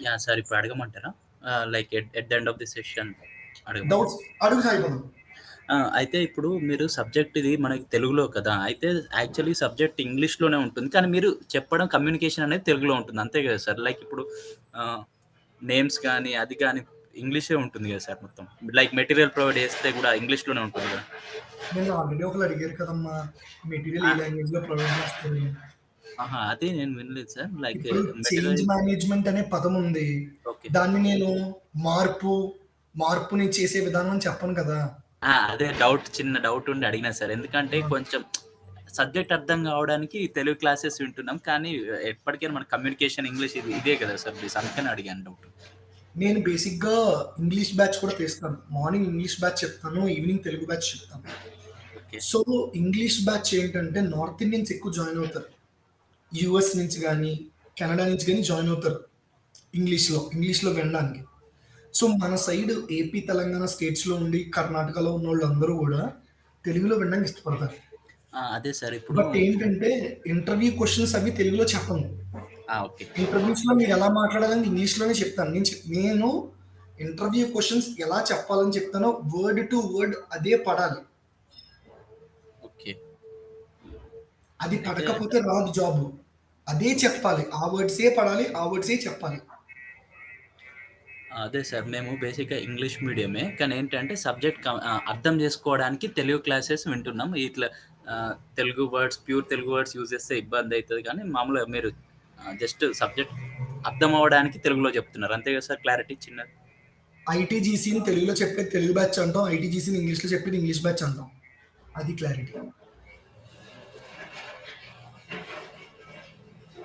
Yeah! Sir ఇప్పుడు అడగమంటారా? Like at the end of the session అడగమంటారా? డౌట్స్ అడుగు సాయిపదం. అయితే ఇప్పుడు మీరు సబ్జెక్ట్ ఇది మనకి తెలుగులో కదా! అయితే యాక్చువల్లీ సబ్జెక్ట్ ఇంగ్లీష్‌లోనే ఉంటుంది. కానీ మీరు చెప్పడం కమ్యూనికేషన్ అనేది తెలుగులో ఉంటుంది. అంతే కదా సార్? లైక్ ఇప్పుడు ఆహ్, నేమ్స్ గాని, అది గాని ఇంగ్లీషే ఉంటుంది కదా సార్ మొత్తం. లైక్ మెటీరియల్ ప్రొవైడ్ చేస్తే కూడా ఇంగ్లీష్‌లోనే ఉంటుంది కదా! నేను ఆల్రెడీ ఒకళ్ళు అడిగారు కదమ్మా! మెటీరియల్ ఆ! ఏ లాంగ్వేజ్‌లో ప్రొవైడ్ చేస్తారని. ఆహా! అది నేను వినలేదు సార్. లైక్ ఇప్పుడు చేంజ్ మెటీరియల్ మేనేజ్‌మెంట్ అనే పదం ఉంది. ఓకే. దాన్ని నేను మార్పు, మార్పుని చేసే విధానం అని చెప్పను కదా! అదే డౌట్ చిన్న డౌట్ ఉండి అడిగినా సార్. ఎందుకంటే ఆ! కొంచెం సబ్జెక్ట్ అర్థం కావడానికి తెలుగు క్లాసెస్ వింటున్నాం. కానీ ఎప్పటికైనా మన కమ్యూనికేషన్ ఇంగ్లీష్ ఇదే కదా సార్ బేస్ అందుకని అడిగాను డౌట్. నేను బేసిక్‌గా ఇంగ్లీష్ బ్యాచ్ కూడా తీస్తాను. మార్నింగ్ ఇంగ్లీష్ బ్యాచ్ చెప్తాను. ఈవినింగ్ తెలుగు బ్యాచ్ చెప్తాను. ఓకే. సో, ఇంగ్లీష్ బ్యాచ్ ఏంటంటే నార్త్ ఇండియన్స్ ఎక్కువ జాయిన్ అవుతారు. యూఎస్ నుంచి గాని, కెనడా నుంచి గాని జాయిన్ అవుతారు. ఇంగ్లీష్‌లో వినడానికి. సో, మన సైడ్ ఏపీ, తెలంగాణ స్టేట్స్‌లో ఉండి కర్ణాటకలో ఉన్నోళ్ళందరూ గూడా తెలుగులో వినడానికి ఇష్టపడతారు. అదే సార్ ఇప్పుడు బట్ ఏంటంటే ఇంటర్వ్యూ క్వెషన్స్ అవి తెలుగులో చెప్పను. ఓకే. ఇంటర్వ్యూస్‌లో మీరెలా మాట్లాడాలని ఇంగ్లీష్‌లోనే చెప్తాను. నేను ఇంటర్వ్యూ క్వెషన్స్ ఎలా చెప్పాలని చెప్తానో వర్డ్ టు వర్డ్ అదే పడాలి. ఓకే. అది అయితే పడకపోతే రాదు జాబు. అదే ఓకే. చెప్పాలి. ఆ వర్డ్సే పడాలి. ఆ వర్డ్సే చెప్పాలి. అదే సార్ మేము బేసిక్‌గా ఇంగ్లీష్ మీడియమే. కానీ ఏంటంటే అర్థం చేసుకోవడానికి తెలుగు క్లాసెస్ వింటున్నాం. ఇట్లా Telugu words pure Telugu words use చేస్తే ఇబ్బందయితది కానీ మామూలుగా మీరు జస్ట్ సబ్జెక్ట్ అర్థం అవ్వడానికి తెలుగులో చెప్తున్నారు. అంతే కదా సార్ క్లారిటీ చిన్నది? ఐటీజీసీని తెలుగులో చెప్పేది తెలుగు బ్యాచ్ అంటాం. ఐటీజీసీని ఇంగ్లీష్‌లో చెప్పేది ఇంగ్లీష్ బ్యాచ్ అంటాం. అది క్లారిటీ.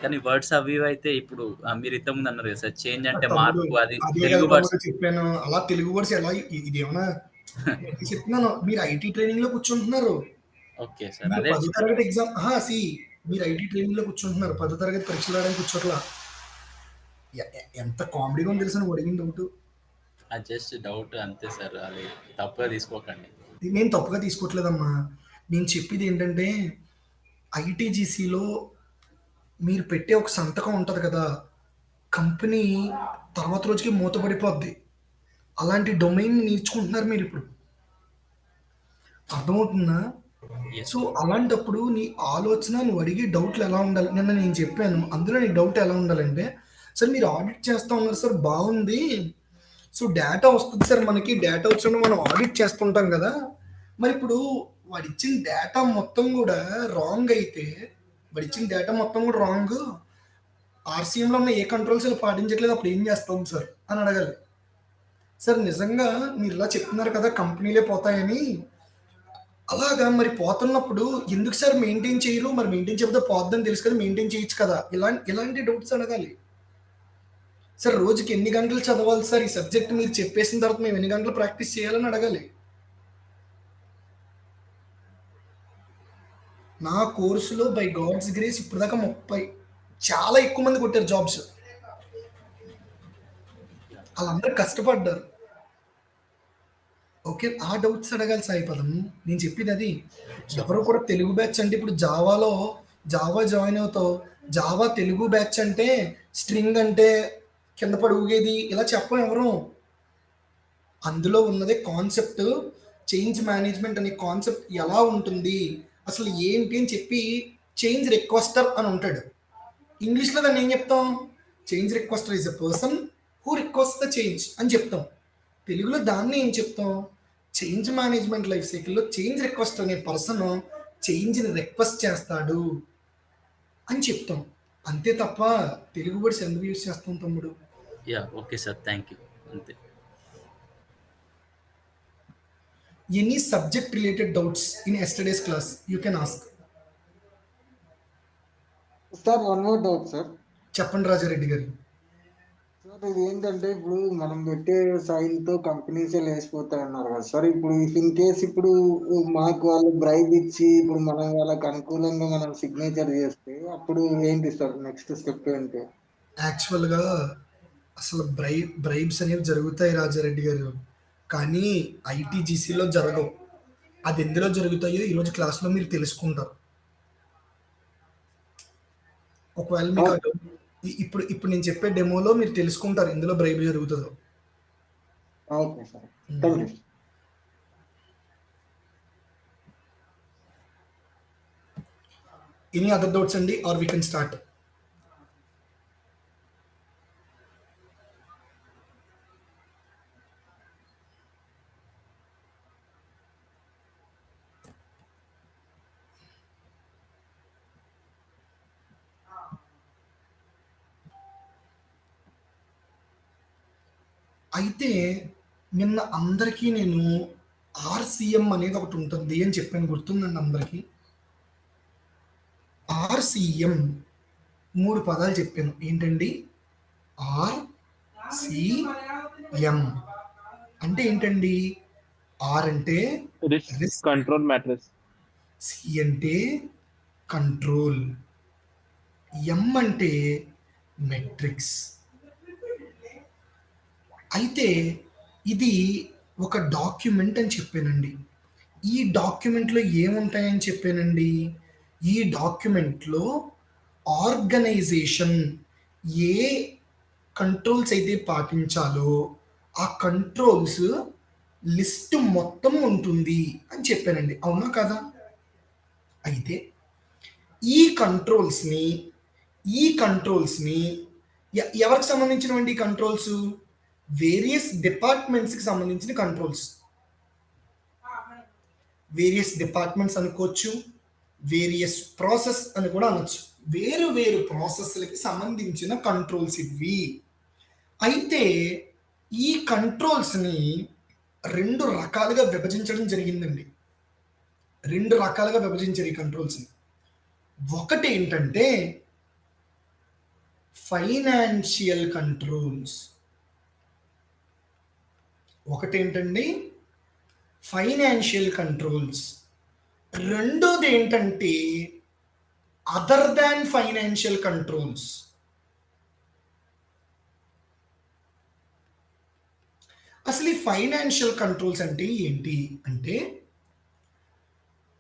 కానీ వర్డ్స్ అవి ఇవి అయితే ఇప్పుడు మీరు ఇంతకుముందు అన్నారు కదా సార్ చేంజ్ అంటే తమ్ముడు మార్పు అది అదే కదా తెలుగు వర్డ్స్ తమ్ముడు చెప్పాను. అలా తెలుగు వర్డ్స్ ఎలా ఇదేమన్నా నేను చెప్తున్నాను. మీరు ఐటీ ట్రైనింగ్‌లో కూర్చుంటున్నారు. Okay sir. మీరు అదే 10థ్ తరగతి ఎగ్జామ్ మీరు ఐటీ ట్రైనింగ్‌లో కూర్చుంటున్నారు. 10థ్ తరగతి పరీక్షలు రాయడానికి కూర్చోట్లా. ఎ ఎ ఎంత కామెడీగా ఉందో తెలుసా నువ్వు అడిగిన డౌటు. జస్ట్ డౌట్ అంతే సార్. అది తప్పుగా తీసుకోకండి. నేను తప్పుగా తీసుకోవట్లేదమ్మా. నేను చెప్పేదేంటంటే ఐటీజీసీలో మీరు పెట్టే ఒక సంతకం ఉంటది కదా! కంపెనీ తర్వాత రోజుకి మూతపడిపోద్ది. అలాంటి డొమైన్ నేర్చుకుంటున్నారు మీరిప్పుడు. అర్థమవుతుందా? Yes so, sir. అలాంటప్పుడు నీ ఆలోచన నువ్వు అడిగే డౌట్‌లు ఎలా ఉండాలి? నిన్న నేను చెప్పాను. అందులో నీ డౌట్ ఎలా ఉండాలంటే, "సార్ మీరు ఆడిట్ చేస్తా ఉన్నారు సార్ బావుంది. సో, డేటా వస్తది సార్ మనకి. డేటా వచ్చినప్పుడు మనం ఆడిట్ చేస్తుంటాం గదా! మరిప్పుడు వాడిచ్చిన డేటా మొత్తం గూడా రాంగ్ అయితే, వాడిచ్చిన డేటా మొత్తం గూడా రాంగు. ఆర్‌సీఎంలో ఉన్న ఏ కంట్రోల్స్ ఈళ్ళు పాటించట్లేదు. అప్పుడు ఏం చేస్తాం సార్?" అని అడగాలి. సార్ నిజంగా మీరిలా చెప్తున్నారు కదా! కంపెనీలే పోతాయని. అలాగా మరి పోతున్నప్పుడు ఎందుకు సార్ మెయింటైన్ చేయరు? మరి మెయింటైన్ చేయకపోతే పోద్దని తెలుసు కదా! మెయింటైన్ చేయొచ్చు కదా! ఇలాంటి డౌట్స్ అడగాలి. సార్ రోజుకి ఎన్ని గంటలు చదవాలి సార్? ఈ సబ్జెక్ట్ మీరు చెప్పేసిన తర్వాత మేము ఎన్ని గంటలు ప్రాక్టీస్ చేయాలని అడగాలి. నా కోర్స్‌లో బై గాడ్స్ గ్రేస్ ఇప్పటిదాకా 30 చాలా ఎక్కువ మంది కొట్టారు జాబ్స్. ఆళ్ళందరూ కష్టపడ్డారు. ఓకే. ఆ డౌట్స్ అడగాలి సాయిపదం. నేను చెప్పేదది. ఇట్స్ ఎవరు ఓకే కూడా సార్. తెలుగు బ్యాచ్ అంటే ఇప్పుడు జావా జాయిన్ అవుతావు. జావా తెలుగు బ్యాచ్ అంటే స్ట్రింగ్ అంటే కింద పడి ఊగేది ఇలా చెప్పం ఎవరు. అందులో ఉన్నదే కాన్సెప్ట్ చేంజ్ మేనేజ్‌మెంట్ అనే కాన్సెప్ట్ ఎలా ఉంటుంది? అసలు ఏంటి అని చెప్పి చేంజ్ రిక్వెస్టర్ అని ఉంటాడు. ఇంగ్లీష్‌లో దాన్ని ఏం చెప్తాం? Change requester is a person who request the change అని చెప్తాం. తెలుగులో దాన్ని ఏం చెప్తాం? చేంజ్ మేనేజ్‌మెంట్ లైఫ్ సైకిల్‌లో చేంజ్ రిక్వెస్ట్ అనే పర్సన్ చేంజ్‌ని రిక్వెస్ట్ చేస్తాడు అని చెప్తాం. అంతే తప్ప తెలుగు వర్డ్స్ ఎందుకు యూజ్ చేస్తాం తమ్ముడు? Okay sir. Thank you. అంతే. Any subject related doubts in yesterday's class you can ask. Sir one more doubt sir. చెప్పండి రాజారెడ్డి గారు. సార్ ఇదేంటంటే ఇప్పుడు మనం పెట్టే సాయిల్‌తో కంపెనీసే లేసిపోతాయన్నారు కదా సార్. ఇప్పుడు ఇన్ కేస్ ఇప్పుడు మనకు వాళ్ళు బ్రైబ్ ఇచ్చి ఇప్పుడు మనం వాళ్ళకి అనుకూలంగా మనం సిగ్నేచర్ చేస్తే అప్పుడు ఏంటి సార్ నెక్స్ట్ స్టెప్ ఏంటి? యాక్చువల్‌గా అసలు బ్రైబ్స్ అనేవి జరుగుతాయి రాజారెడ్డి గారు. కానీ ఐటీజీసీలో జరగవు. అది ఎందులో జరుగుతాయో ఈరోజు క్లాస్‌లో మీరు తెలుసుకుంటారు. ఒకవేళ మీకు ఓ- ఆ డౌట్ ఇప్పుడు ఇప్పుడు నేను చెప్పే డెమోలో మీరు తెలుసుకుంటారు ఎందులో బ్రైబ్ జరుగుతుందో. Okay sir. Thank you. Any other doubts అండి, ఆర్ వీ కెన్ స్టార్ట్? అయితే నిన్న అందరికీ నేను ఆర్‌సీఎం అనేది ఒకటి ఉంటుంది అని చెప్పాను, గుర్తుందండి అందరికీ? ఆర్‌సీఎం 3 పదాలు చెప్పాను. ఏంటండి? ఆర్‌సీఎం అంటే ఏంటండి? ఆర్ అంటే Risk risk, control matters. C అంటే కంట్రోల్, ఎం అంటే మెట్రిక్స్. అయితే ఇది ఒక డాక్యుమెంట్ అని చెప్పానండి. ఈ డాక్యుమెంట్‌లో ఏముంటాయని చెప్పానండి? ఈ డాక్యుమెంట్‌లో ఆర్గనైజేషన్ ఏ కంట్రోల్స్ అయితే పాటించాలో ఆ కంట్రోల్స్ లిస్ట్ మొత్తం ఉంటుంది అని చెప్పానండి. అవునా కాదా? అయితే ఈ కంట్రోల్స్‌ని ఎవరికి సంబంధించినవండి ఈ కంట్రోల్స్? వేరియస్ డిపార్ట్మెంట్స్‌కి సంబంధించిన కంట్రోల్స్. వేరియస్ డిపార్ట్మెంట్స్ అనుకోవచ్చు, వేరియస్ ప్రాసెస్ అని కూడా అనొచ్చు. వేరు వేరు ప్రాసెస్‌లకి సంబంధించిన కంట్రోల్స్ ఇవి. అయితే ఈ కంట్రోల్స్‌ని 2 రకాలుగా విభజించడం జరిగిందండి. 2 రకాలుగా విభజించారు ఈ కంట్రోల్స్‌ని. ఒకటేంటంటే ఫైనాన్షియల్ కంట్రోల్స్. ఒకటేంటండి? Financial controls. రెండోదేంటంటే అదర్ దాన్ ఫైనాన్షియల్ కంట్రోల్స్. అసలు ఈ ఫైనాన్షియల్ కంట్రోల్స్ అంటే ఏంటి అంటే,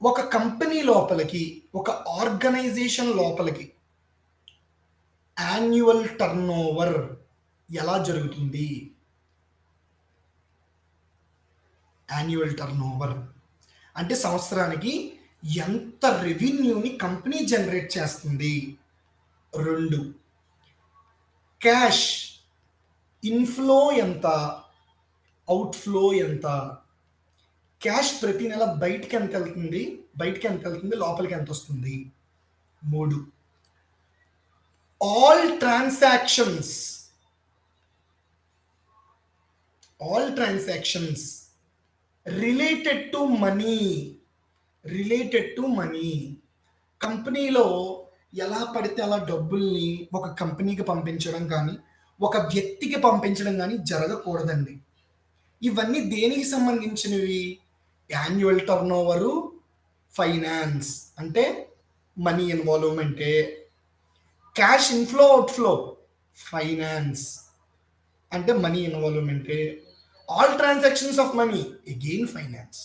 ఒక కంపెనీ లోపలికి, ఒక ఆర్గనైజేషన్ లోపలికి యాన్యువల్ టర్నోవర్ ఎలా జరుగుతుంది? యాన్యువల్ టర్నోవర్ అంటే సంవత్సరానికి ఎంత రెవెన్యూని కంపెనీ జనరేట్ చేస్తుంది. 2, క్యాష్ ఇన్‌ఫ్లో ఎంత, అవుట్‌ఫ్లో ఎంత, క్యాష్ ప్రతి నెల బయటికి ఎంత వెళ్తుంది, లోపలికి ఎంత వస్తుంది. 3, all transactions related to money. కంపెనీలో ఎలా పడితే అలా డబ్బుల్ని ఒక కంపెనీకి పంపించడం కానీ, ఒక వ్యక్తికి పంపించడం కానీ జరగకూడదండి. ఇవన్నీ దేనికి సంబంధించినవి? యాన్యువల్ టర్నోవరు, ఫైనాన్స్ అంటే మనీ ఇన్వాల్వ్‌మెంటే. క్యాష్ ఇన్‌ఫ్లో, అవుట్‌ఫ్లో ఫైనాన్స్ అంటే మనీ ఇన్వాల్వ్‌మెంటే. All transactions of money again finance.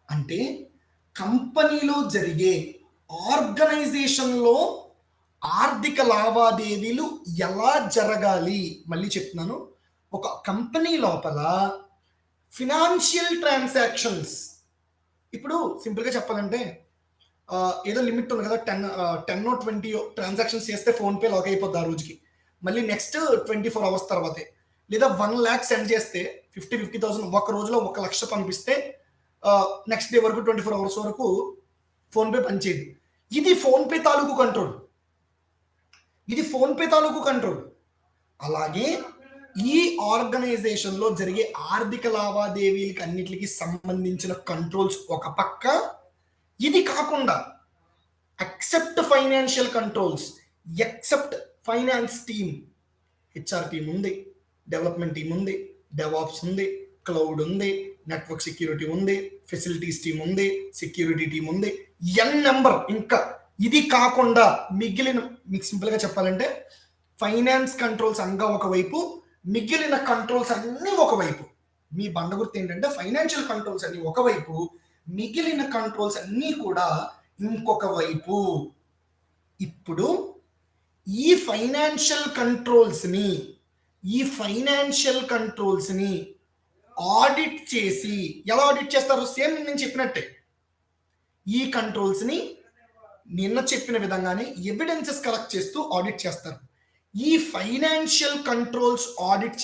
అంటే కంపెనీలో జరిగే, ఆర్గనైజేషన్‌లో ఆర్థిక లావాదేవీలు ఎలా జరగాలి? మళ్ళీ చెప్తున్నాను. ఒక కంపెనీ లోపల ఫినాన్షియల్ ట్రాన్సాక్షన్స్, ఇప్పుడు సింపుల్‌గా చెప్పాలంటే ఏదో లిమిట్ ఉంది కదా, 10 20 ట్రాన్సాక్షన్స్ చేస్తే ఫోన్‌పే లాక్ అయిపోద్ది ఆ రోజుకి. మళ్ళీ నెక్స్ట్ 24 అవర్స్ తర్వాతే. లేదా 1,00,000 సెండ్ చేస్తే 50,000 ఒక రోజులో 1,00,000 పంపిస్తే నెక్స్ట్ డే వరకు 24 అవర్స్ వరకు ఫోన్‌పే పనిచేయదు. ఇది ఫోన్‌పే తాలూకు కంట్రోల్. అలాగే ఈ ఆర్గనైజేషన్‌లో జరిగే ఆర్థిక లావాదేవీలకి అన్నిటికి సంబంధించిన కంట్రోల్స్ ఒక పక్క. ఇది కాకుండా except financial controls, except finance team, HR team ఉంది, డెవలప్మెంట్ టీమ్ ఉంది, డెవాప్స్ ఉంది, క్లౌడ్ ఉంది, నెట్వర్క్ సెక్యూరిటీ ఉంది, ఫెసిలిటీస్ టీమ్ ఉంది, సెక్యూరిటీ టీమ్ ఉంది, ఎన్ నెంబర్. ఇంకా ఇది కాకుండా మిగిలిన, మీకు సింపుల్గా చెప్పాలంటే ఫైనాన్స్ కంట్రోల్స్ అనగా ఒకవైపు, మిగిలిన కంట్రోల్స్ అన్నీ ఒకవైపు. మీ బండ గుర్తు ఏంటంటే ఫైనాన్షియల్ కంట్రోల్స్ అన్ని ఒకవైపు, మిగిలిన కంట్రోల్స్ అన్నీ కూడా ఇంకొక వైపు. ఇప్పుడు ఈ ఫైనాన్షియల్ కంట్రోల్స్ని ఆడిట్ చేసి, ఎలా ఆడిట్ చేస్తారు? సేమ్ నేను చెప్పినట్టే, ఈ కంట్రోల్స్ని నిన్న చెప్పిన విధంగానే ఎవిడెన్సెస్ కలెక్ట్ చేస్తూ ఆడిట్ చేస్తారు. ఈ ఫైనాన్షియల్ కంట్రోల్స్ ఆడిట్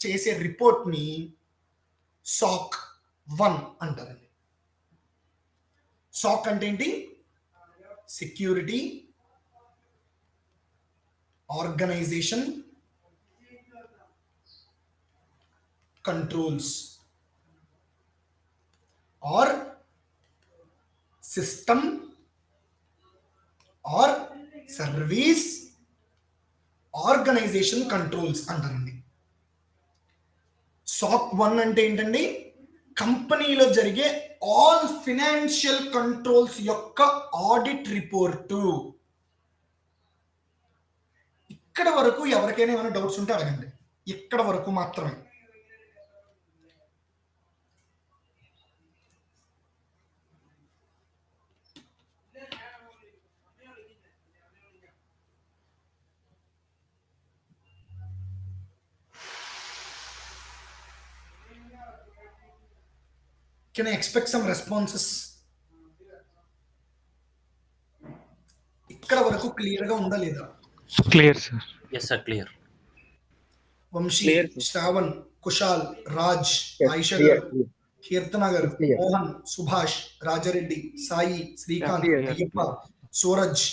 చేసే రిపోర్ట్ని SOC 1 అంటారండి. SOC అంటే ఏంటి? Security organisation controls or system or service organization controls అంటారండి. SOC 1 అంటే ఏంటండి? కంపెనీలో జరిగే ఆల్ ఫినాన్షియల్ కంట్రోల్స్ యొక్క ఆడిట్ రిపోర్టు. ఇక్కడ వరకు ఎవరికైనా ఏమైనా డౌట్స్ ఉంటే అడగండి, ఇక్కడ వరకు మాత్రమే. Can I expect some responses? ఇక్కడ వరకు క్లియర్ గా ఉందా లేదా? Clear sir. Yes sir, clear. Vamshi, Clear, sir. Shravan, Kushal, Raj, Yes, Ayesha clear, garu, Keerthana garu, clear. Mohan, Subhash, Rajareddy, Sai, Srikanth, Yeah, clear. Ayyappa, Suraj,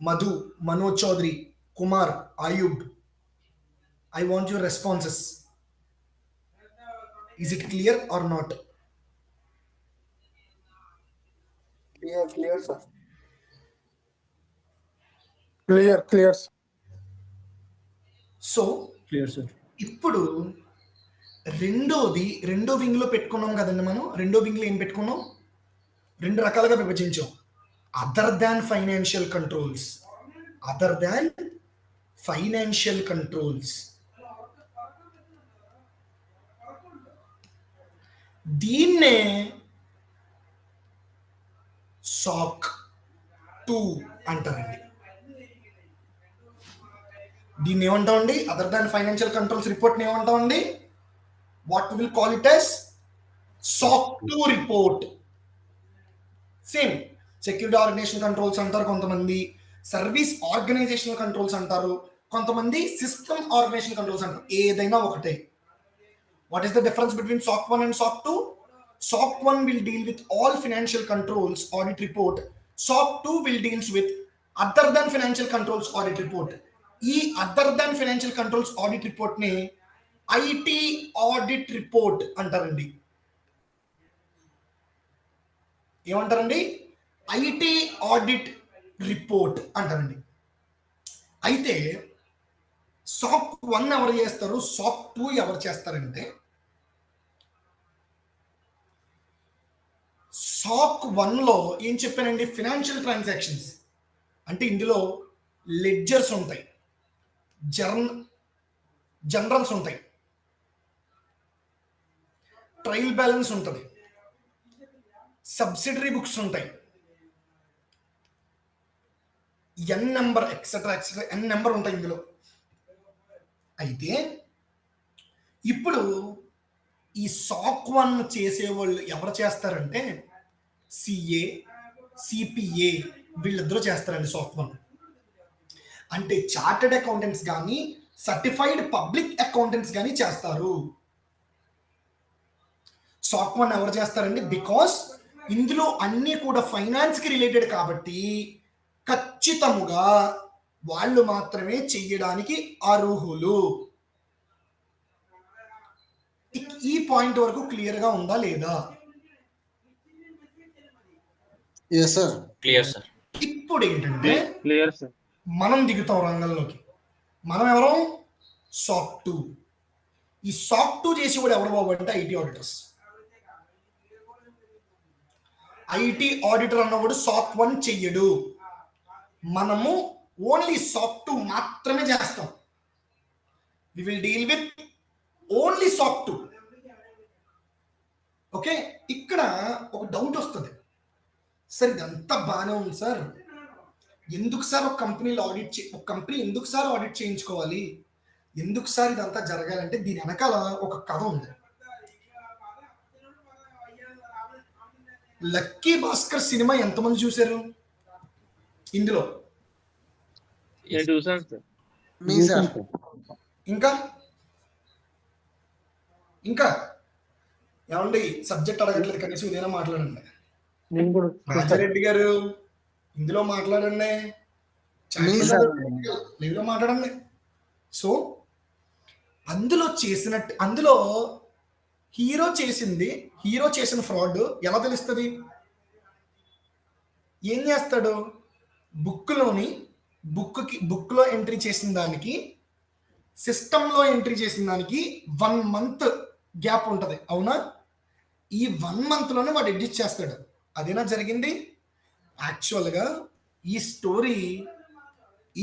Madhu, Manoj Chowdary, Kumar, Ayub. I want your responses. Is it clear or not? Clear, sir. Clear. So Clear, sir. ఇప్పుడు రెండో wing లో పెట్టుకున్నాం కదండి. మనం రెండో వింగ్ లో ఏం పెట్టుకున్నాం? రెండు రకాలుగా విభజించాం. Other than financial controls. దీన్నే SOC 2 అంటారండి. దీన్ని ఏమంటామండి? అదర్ దాన్ ఫైనాన్షియల్ కంట్రోల్స్ రిపోర్ట్ని ఏమంటామండి? What will call it as SOC 2 report. Same security organisation controls అంటారు కొంతమంది, సర్వీస్ ఆర్గనైజేషనల్ కంట్రోల్స్ అంటారు కొంతమంది, సిస్టమ్ ఆర్గనైజేషన్ కంట్రోల్స్ అంటారు. ఏదైనా ఒకటే. What is the difference between SOC 1 and SOC 2? SOC 1 will deal with all financial controls audit report. SOC 2 will deals with other than financial controls audit report. ఈ other than financial controls audit report ని IT audit report అంటారండి. ఏమంటారండి? IT audit report అంటారండి. అయితే SOC 1 ఎవరు చేస్తారు, SOC 2 ఎవరు చేస్తారంటే, SOC 1 లో ఏం చెప్పానండి? ఫినాన్షియల్ ట్రాన్సాక్షన్స్ అంటే ఇందులో లెడ్జర్స్ ఉంటాయి, జనరల్స్ ఉంటాయి, ట్రయల్ బ్యాలెన్స్ ఉంటుంది, సబ్సిడరీ బుక్స్ ఉంటాయి, ఎన్ నెంబర్ ఎక్సెట్రా ఎన్ నెంబర్ ఉంటాయి ఇందులో. అయితే ఇప్పుడు ఈ SOC 1 చేసేవాళ్ళు ఎవరు చేస్తారంటే CA, CPA వీళ్ళిద్దరూ చేస్తారండి SOC 1. అంటే చార్టెడ్ అకౌంటెంట్స్ కానీ సర్టిఫైడ్ పబ్లిక్ అకౌంటెంట్స్ కానీ చేస్తారు. SOC 1 ఎవరు చేస్తారండి? బికాస్ ఇందులో అన్నీ కూడా ఫైనాన్స్కి రిలేటెడ్ కాబట్టి ఖచ్చితముగా వాళ్ళు మాత్రమే చెయ్యడానికి అర్హులు. ఈ పాయింట్ వరకు క్లియర్ గా ఉందా లేదా? Yes, sir. Clear sir. ఇప్పుడు ఏంటంటే క్లియర్ సార్. మనం దిగుతాం రంగంలోకి. మనం ఎవరు? SOC 2. ఈ SOC 2 చేసి కూడా ఎవరు బాబు అంటే IT ఆడిటర్స్. IT ఆడిటర్ అన్నవాడు SOC 1 చెయ్యడు. మనము ఓన్లీ SOC 2 మాత్రమే చేస్తాం. We will deal with only SOC 2. Okay, ఇక్కడ ఒక డౌట్ వస్తుంది. సార్ ఇదంతా బాగానే ఉంది సార్, ఎందుకు సార్ ఒక కంపెనీలో ఒక కంపెనీ ఎందుకు సార్ ఆడిట్ చేయించుకోవాలి, ఎందుకు సార్ ఇదంతా జరగాలంటే దీని వెనకాల ఒక కథ ఉంది. లక్కీ భాస్కర్ సినిమా ఎంతమంది చూశారు ఇందులో? నేను చూసాను సార్. మీ సార్ ఇంకా ఇంకా ఏమండి సబ్జెక్ట్ అడగట్లేదు, కనీసం ఇదేనా మాట్లాడండి. నేను కూడా రాజారెడ్డి గారు ఇందులో మాట్లాడండి, మీ సార్ లైవ్లో మాట్లాడండి. సో అందులో హీరో చేసిన ఫ్రాడ్ ఎలా తెలుస్తుంది? ఏం చేస్తాడు? బుక్లో ఎంట్రీ చేసిన దానికి సిస్టంలో ఎంట్రీ చేసిన దానికి 1 month గ్యాప్ ఉంటుంది, అవునా? ఈ 1 monthలోనే వాడు ఎడిట్ చేస్తాడు. అదేనా జరిగింది? యాక్చువల్గా ఈ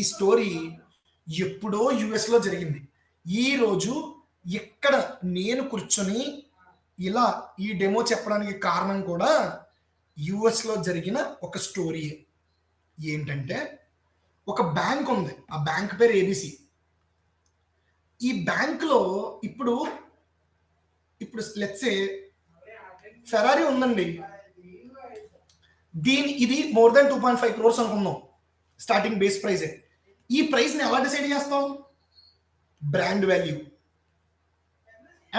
స్టోరీ ఎప్పుడో యుఎస్లో జరిగింది. ఈరోజు ఇక్కడ నేను కూర్చొని ఇలా ఈ డెమో చెప్పడానికి కారణం కూడా యుఎస్లో జరిగిన ఒక స్టోరీ. ఏంటంటే ఒక బ్యాంక్ ఉంది, ఆ బ్యాంక్ పేరు ఏబిసి. ఈ బ్యాంకులో ఇప్పుడు లెట్స్ సే ఫెరారీ ఉందండి, ఇది మోర్ దాన్ 2.5 crores అనుకుందాం స్టార్టింగ్ బేస్ ప్రైజ్. ఈ ప్రైస్ని ఎలా డిసైడ్ చేస్తాం? Brand value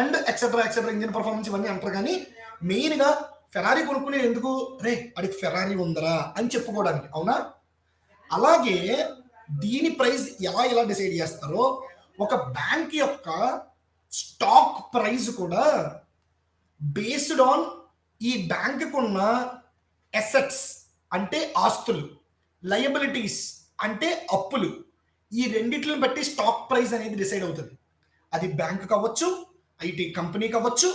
and etcetera engine performance ఇవన్నీ అంటారు. కానీ మెయిన్గా ఫెరారీ కొనుక్కునేది ఎందుకు? రే అడిగి ఫెరారీ ఉందరా అని చెప్పుకోవడానికి, అవునా? అలాగే దీని ప్రైస్ ఎలా డిసైడ్ చేస్తారో ఒక బ్యాంక్ యొక్క స్టాక్ ప్రైస్ కూడా బేస్డ్ ఆన్ ఈ బ్యాంకుకు ఉన్న అసెట్స్ అంటే ఆస్తులు, లయబిలిటీస్ అంటే అప్పులు, ఈ రెండిట్లను బట్టి స్టాక్ ప్రైస్ అనేది డిసైడ్ అవుతుంది. అది బ్యాంక్ కావచ్చు, ఐటీ కంపెనీ కావచ్చు,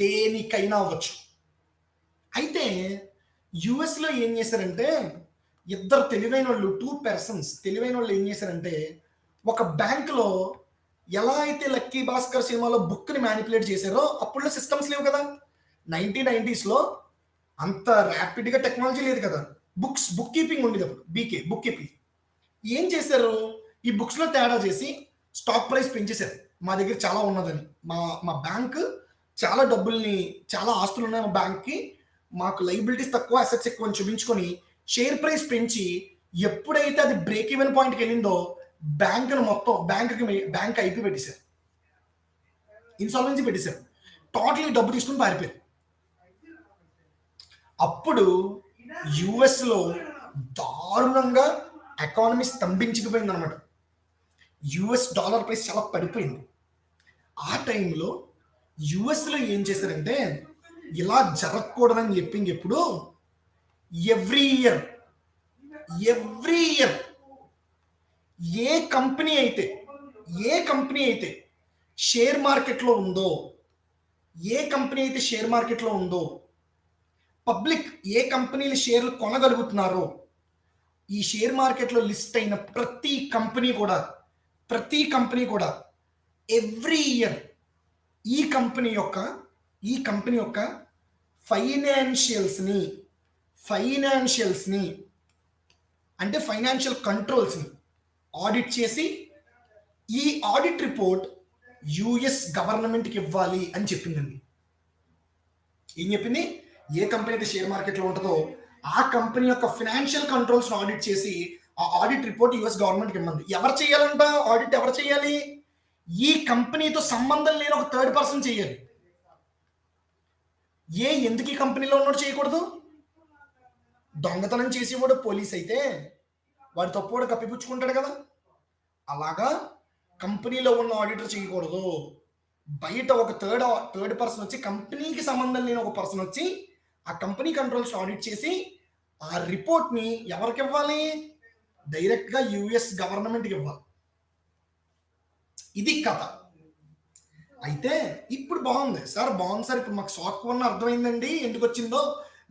దేనికైనా అవ్వచ్చు. అయితే యుఎస్లో ఏం చేశారంటే ఇద్దరు తెలివైన వాళ్ళు, 2 persons తెలివైన వాళ్ళు ఏం చేశారంటే ఒక బ్యాంకులో ఎలా అయితే లక్కీ భాస్కర్ సినిమాలో బుక్ని మ్యానిపులేట్ చేశారో, అప్పుడులో సిస్టమ్స్ లేవు కదా, 1990sలో అంత ర్యాపిడ్గా టెక్నాలజీ లేదు కదా, బుక్ కీపింగ్ ఉండేది అప్పుడు, బుక్ కీపింగ్. ఏం చేశారు? ఈ బుక్స్లో తేడా చేసి స్టాక్ ప్రైస్ పెంచేశారు. మా దగ్గర చాలా ఉన్నదని, మా బ్యాంక్ చాలా డబ్బుల్ని, చాలా ఆస్తులు ఉన్నాయి మా బ్యాంక్కి, మాకు లైబిలిటీస్ తక్కువ అసెట్స్ ఎక్కువ అని చూపించుకొని షేర్ ప్రైస్ పెంచి ఎప్పుడైతే అది బ్రేక్ ఈవెన్ పాయింట్కి వెళ్ళిందో బ్యాంక్ ఐపీ పెట్టేశారు, ఇన్సాల్వెన్సీ పెట్టేశారు, టోటలీ డబ్బు తీసుకుని పారిపోయారు. అప్పుడు యుఎస్లో దారుణంగా ఎకానమీ స్తంభించిపోయింది అనమాట. యుఎస్ డాలర్ ప్రైస్ చాలా పడిపోయింది. ఆ టైంలో యుఎస్లో ఏం చేశారంటే ఇలా జరగకూడదని ఎప్పుడు ఎవ్రీ ఇయర్ ఏ కంపెనీ అయితే షేర్ మార్కెట్లో ఉందో, పబ్లిక్ ఏ కంపెనీలు షేర్లు కొనగలుగుతున్నారో, ఈ షేర్ మార్కెట్లో లిస్ట్ అయిన ప్రతి కంపెనీ కూడా ఎవ్రీ ఇయర్ ఈ కంపెనీ యొక్క ఫైనాన్షియల్స్ని అంటే ఫైనాన్షియల్ కంట్రోల్స్ని ఆడిట్ చేసి ఈ ఆడిట్ రిపోర్ట్ యుఎస్ గవర్నమెంట్కి ఇవ్వాలి అని చెప్పిందండి. ఏం చెప్పింది? ఏ కంపెనీ అయితే షేర్ మార్కెట్లో ఉంటుందో ఆ కంపెనీ యొక్క ఫైనాన్షియల్ కంట్రోల్స్ ఆడిట్ చేసి ఆ ఆడిట్ రిపోర్ట్ యుఎస్ గవర్నమెంట్కి ఇవ్వండి. ఎవరు చేయాలంట ఆడిట్? ఎవరు చేయాలి? ఈ కంపెనీతో సంబంధం లేని ఒక థర్డ్ పర్సన్ చేయాలి. ఎందుకు ఈ కంపెనీలో ఉన్నోడు చేయకూడదు? దొంగతనం చేసేవాడు పోలీస్ అయితే వాడు తప్పువాడు కప్పిపుచ్చుకుంటాడు కదా, అలాగా కంపెనీలో ఉన్న ఆడిటర్ చేయకూడదు. బయట ఒక థర్డ్ పర్సన్ వచ్చి, కంపెనీకి సంబంధం లేని ఒక పర్సన్ వచ్చి ఆ కంపెనీ కంట్రోల్స్ ఆడిట్ చేసి ఆ రిపోర్ట్ని ఎవరికి ఇవ్వాలి? డైరెక్ట్గా యుఎస్ గవర్నమెంట్కి ఇవ్వాలి. ఇది కథ. అయితే ఇప్పుడు బాగుంది సార్, ఇప్పుడు మాకు సాక్ 1 అర్థమైందండి ఎందుకు వచ్చిందో.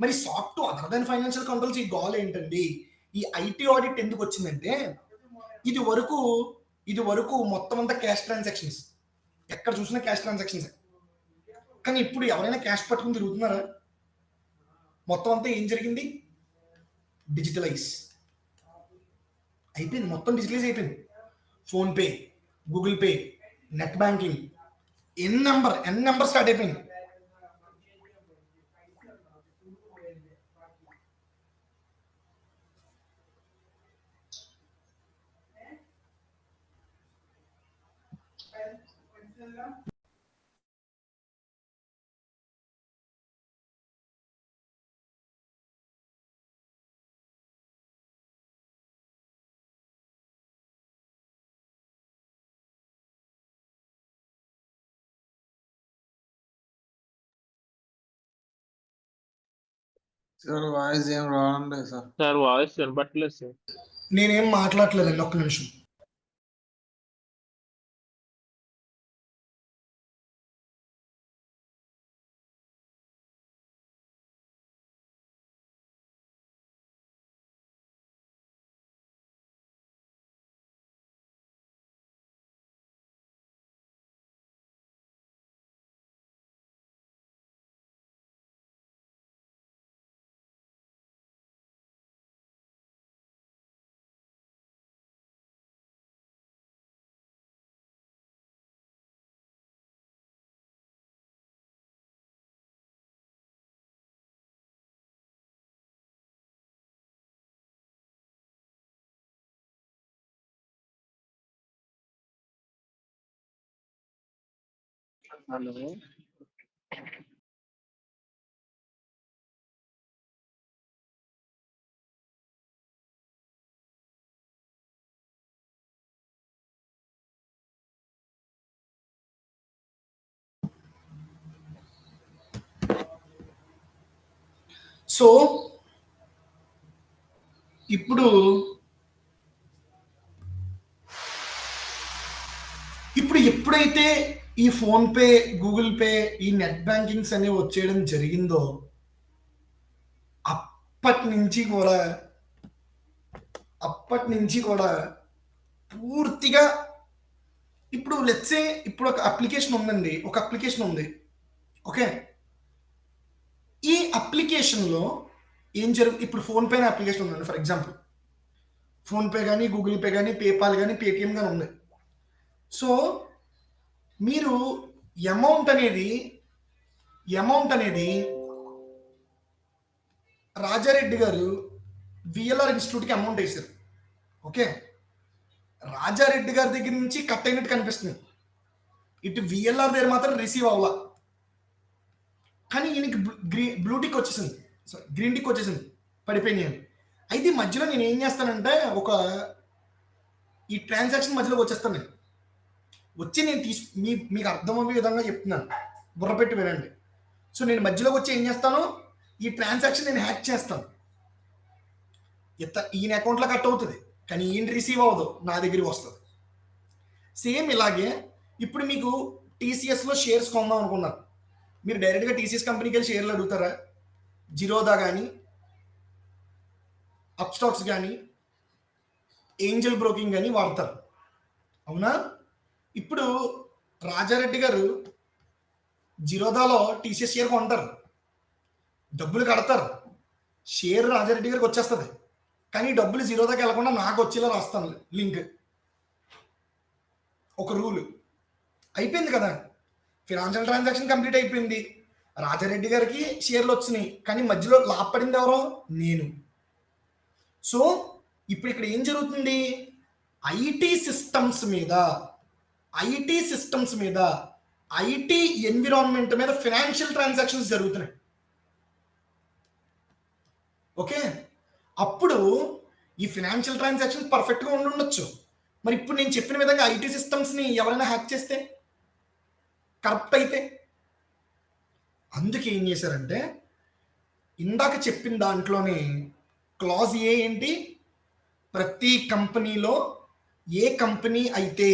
మరి సాక్ 2 అదర్ దాన్ ఫైనాన్షియల్ కంట్రోల్స్ ఈ గోల్ ఏంటండి? ఈ ఐటీ ఆడిట్ ఎందుకు వచ్చిందంటే ఇది వరకు మొత్తం అంతా క్యాష్ ట్రాన్సాక్షన్స్, ఎక్కడ చూసినా క్యాష్ ట్రాన్సాక్షన్స్. కానీ ఇప్పుడు ఎవరైనా క్యాష్ పట్టుకుని తిరుగుతున్నారా? మొత్తం అంతా ఏం జరిగింది? డిజిటలైజ్. అయిపోయింది, మొత్తం డిజిటలైజ్ అయిపోయింది. PhonePe, Google Pay, net banking, n number start అయిపోయింది. సార్ వాయిస్ ఏం రావడం లేదు సార్. సార్ వాయిస్ వినపట్లేదు సార్. నేనేం మాట్లాడలేదండి, ఒక్క నిమిషం. హలో. సో ఇప్పుడు ఎప్పుడైతే ఈ ఫోన్పే, గూగుల్ పే, ఈ నెట్ బ్యాంకింగ్స్ అనేవి వచ్చేయడం జరిగిందో అప్పటి నుంచి కూడా పూర్తిగా ఇప్పుడు లెట్సే ఇప్పుడు ఒక అప్లికేషన్ ఉంది. ఓకే, ఈ అప్లికేషన్లో ఏం ఇప్పుడు ఫోన్పే అనే అప్లికేషన్ ఉందండి. ఫర్ ఎగ్జాంపుల్ ఫోన్పే కానీ, గూగుల్ పే కానీ, పేపాల్ కానీ, పేటిఎం కానీ ఉంది. సో మీరు అమౌంట్ అనేది రాజారెడ్డి గారు విఎల్ఆర్ ఇన్స్టిట్యూట్కి అమౌంట్ వేశారు. ఓకే, రాజారెడ్డి గారి దగ్గర నుంచి కట్ అయినట్టు కనిపిస్తుంది, ఇటు విఎల్ఆర్ దగ్గర మాత్రం రిసీవ్ అవ్వాల. కానీ ఈయనకి బ్లూ టిక్ వచ్చేసింది, గ్రీన్ టిక్ వచ్చేసింది, పడిపోయినాయి. అయితే మధ్యలో నేను ఏం చేస్తానంటే ఈ ట్రాన్సాక్షన్ మధ్యలోకి వచ్చేస్తాను. నేను మీకు అర్థమయ్యే విధంగా చెప్తున్నాను, బుర్రపెట్టి వినండి. సో నేను మధ్యలోకి వచ్చి ఏం చేస్తాను, ఈ ట్రాన్సాక్షన్ నేను హ్యాక్ చేస్తాను. ఈయన అకౌంట్లో కట్ అవుతుంది, కానీ ఈయన రిసీవ్ అవ్వదు, నా దగ్గరికి వస్తుంది. సేమ్ ఇలాగే ఇప్పుడు మీకు టీసీఎస్లో షేర్స్ కొందాం అనుకున్నారు, మీరు డైరెక్ట్గా టీసీఎస్ కంపెనీకి వెళ్ళి షేర్లు అడుగుతారా? జిరోదా కానీ, అప్స్టాక్స్ కానీ, ఏంజల్ బ్రోకింగ్ కానీ వాడతారు, అవునా? ఇప్పుడు రాజారెడ్డి గారు జిరోదాలో టీసీఎస్ షేర్ కొంటారు, డబ్బులు కడతారు, షేర్ రాజారెడ్డి గారికి వచ్చేస్తుంది. కానీ డబ్బులు జిరోదాకి వెళ్ళకుండా నాకు వచ్చేలా రాస్తాను లింక్. ఒక రూల్ అయిపోయింది కదా, ఫినాన్షియల్ ట్రాన్సాక్షన్ కంప్లీట్ అయిపోయింది, రాజారెడ్డి గారికి షేర్లు వచ్చినాయి, కానీ మధ్యలో లాభపడింది ఎవరో? నేను. సో ఇప్పుడు ఇక్కడ ఏం జరుగుతుంది, ఐటీ సిస్టమ్స్ మీద ఐటీ ఎన్విరాన్మెంట్ మీద ఫినాన్షియల్ ట్రాన్సాక్షన్స్ జరుగుతున్నాయి. ఓకే, అప్పుడు ఈ ఫినాన్షియల్ ట్రాన్సాక్షన్ పర్ఫెక్ట్గా ఉండొచ్చు. మరి ఇప్పుడు నేను చెప్పిన విధంగా ఐటీ సిస్టమ్స్ని ఎవరైనా హ్యాక్ చేస్తే, కరప్ట్ అయితే, అందుకే ఏం చేశారంటే ఇందాక చెప్పిన దాంట్లోనే క్లాజ్ ఏ ఏంటి, ప్రతి కంపెనీలో ఏ కంపెనీ అయితే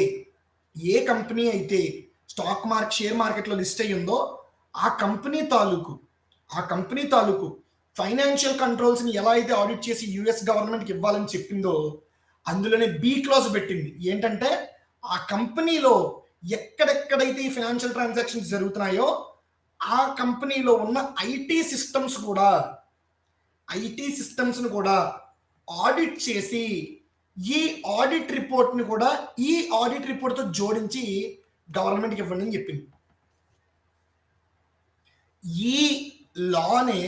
షేర్ మార్కెట్లో లిస్ట్ అయ్యి ఉందో ఆ కంపెనీ తాలూకు ఫైనాన్షియల్ కంట్రోల్స్ని ఎలా అయితే ఆడిట్ చేసి యుఎస్ గవర్నమెంట్కి ఇవ్వాలని చెప్పిందో అందులోనే బి క్లాజ్ పెట్టింది. ఏంటంటే ఆ కంపెనీలో ఎక్కడెక్కడైతే ఈ ఫైనాన్షియల్ ట్రాన్సాక్షన్స్ జరుగుతున్నాయో ఆ కంపెనీలో ఉన్న ఐటీ సిస్టమ్స్ను కూడా ఆడిట్ చేసి ఈ ఆడిట్ రిపోర్ట్ని కూడా ఈ ఆడిట్ రిపోర్ట్తో జోడించి గవర్నమెంట్కి ఇవ్వండి అని చెప్పింది. ఈ లానే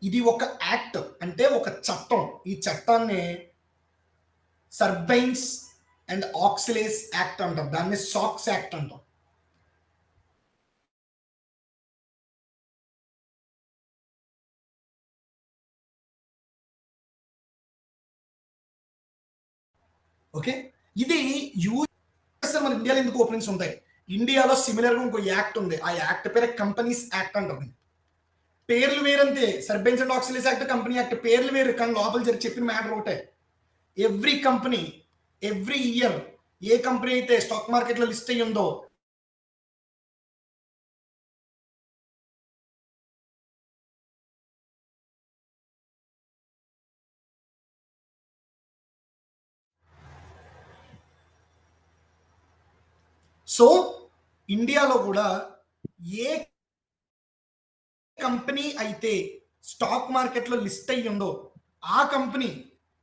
ఇది ఒక యాక్ట్, అంటే ఒక చట్టం. ఈ చట్టాన్ని సర్బైన్స్ అండ్ ఆక్సిలేస్ యాక్ట్ అంటాం, దాన్ని సాక్స్ యాక్ట్ అంటాం. ఓకే, ఇది యూఎస్ మన ఇండియాలో ఎందుకు ఓపెనింగ్స్ ఉంటాయి? ఇండియాలో సిమిలర్గా ఇంకో యాక్ట్ ఉంది, ఆ యాక్ట్ పేరే కంపెనీస్ యాక్ట్ అంటుంది. పేర్లు వేరంతే, సర్బెన్స్ అండ్ ఆక్సిలేస్ యాక్ట్, కంపెనీ యాక్ట్, పేర్లు వేరు, కానీ లోపల జరిగి చెప్పిన మ్యాటర్ ఒకటే. ఎవ్రీ కంపెనీ ఎవ్రీ ఇయర్ ఏ కంపెనీ అయితే స్టాక్ మార్కెట్లో లిస్ట్ అయ్యి ఉందో సో ఇండియాలో కూడా ఏ కంపెనీ అయితే స్టాక్ మార్కెట్లో లిస్ట్ అయ్యి ఉందో ఆ కంపెనీ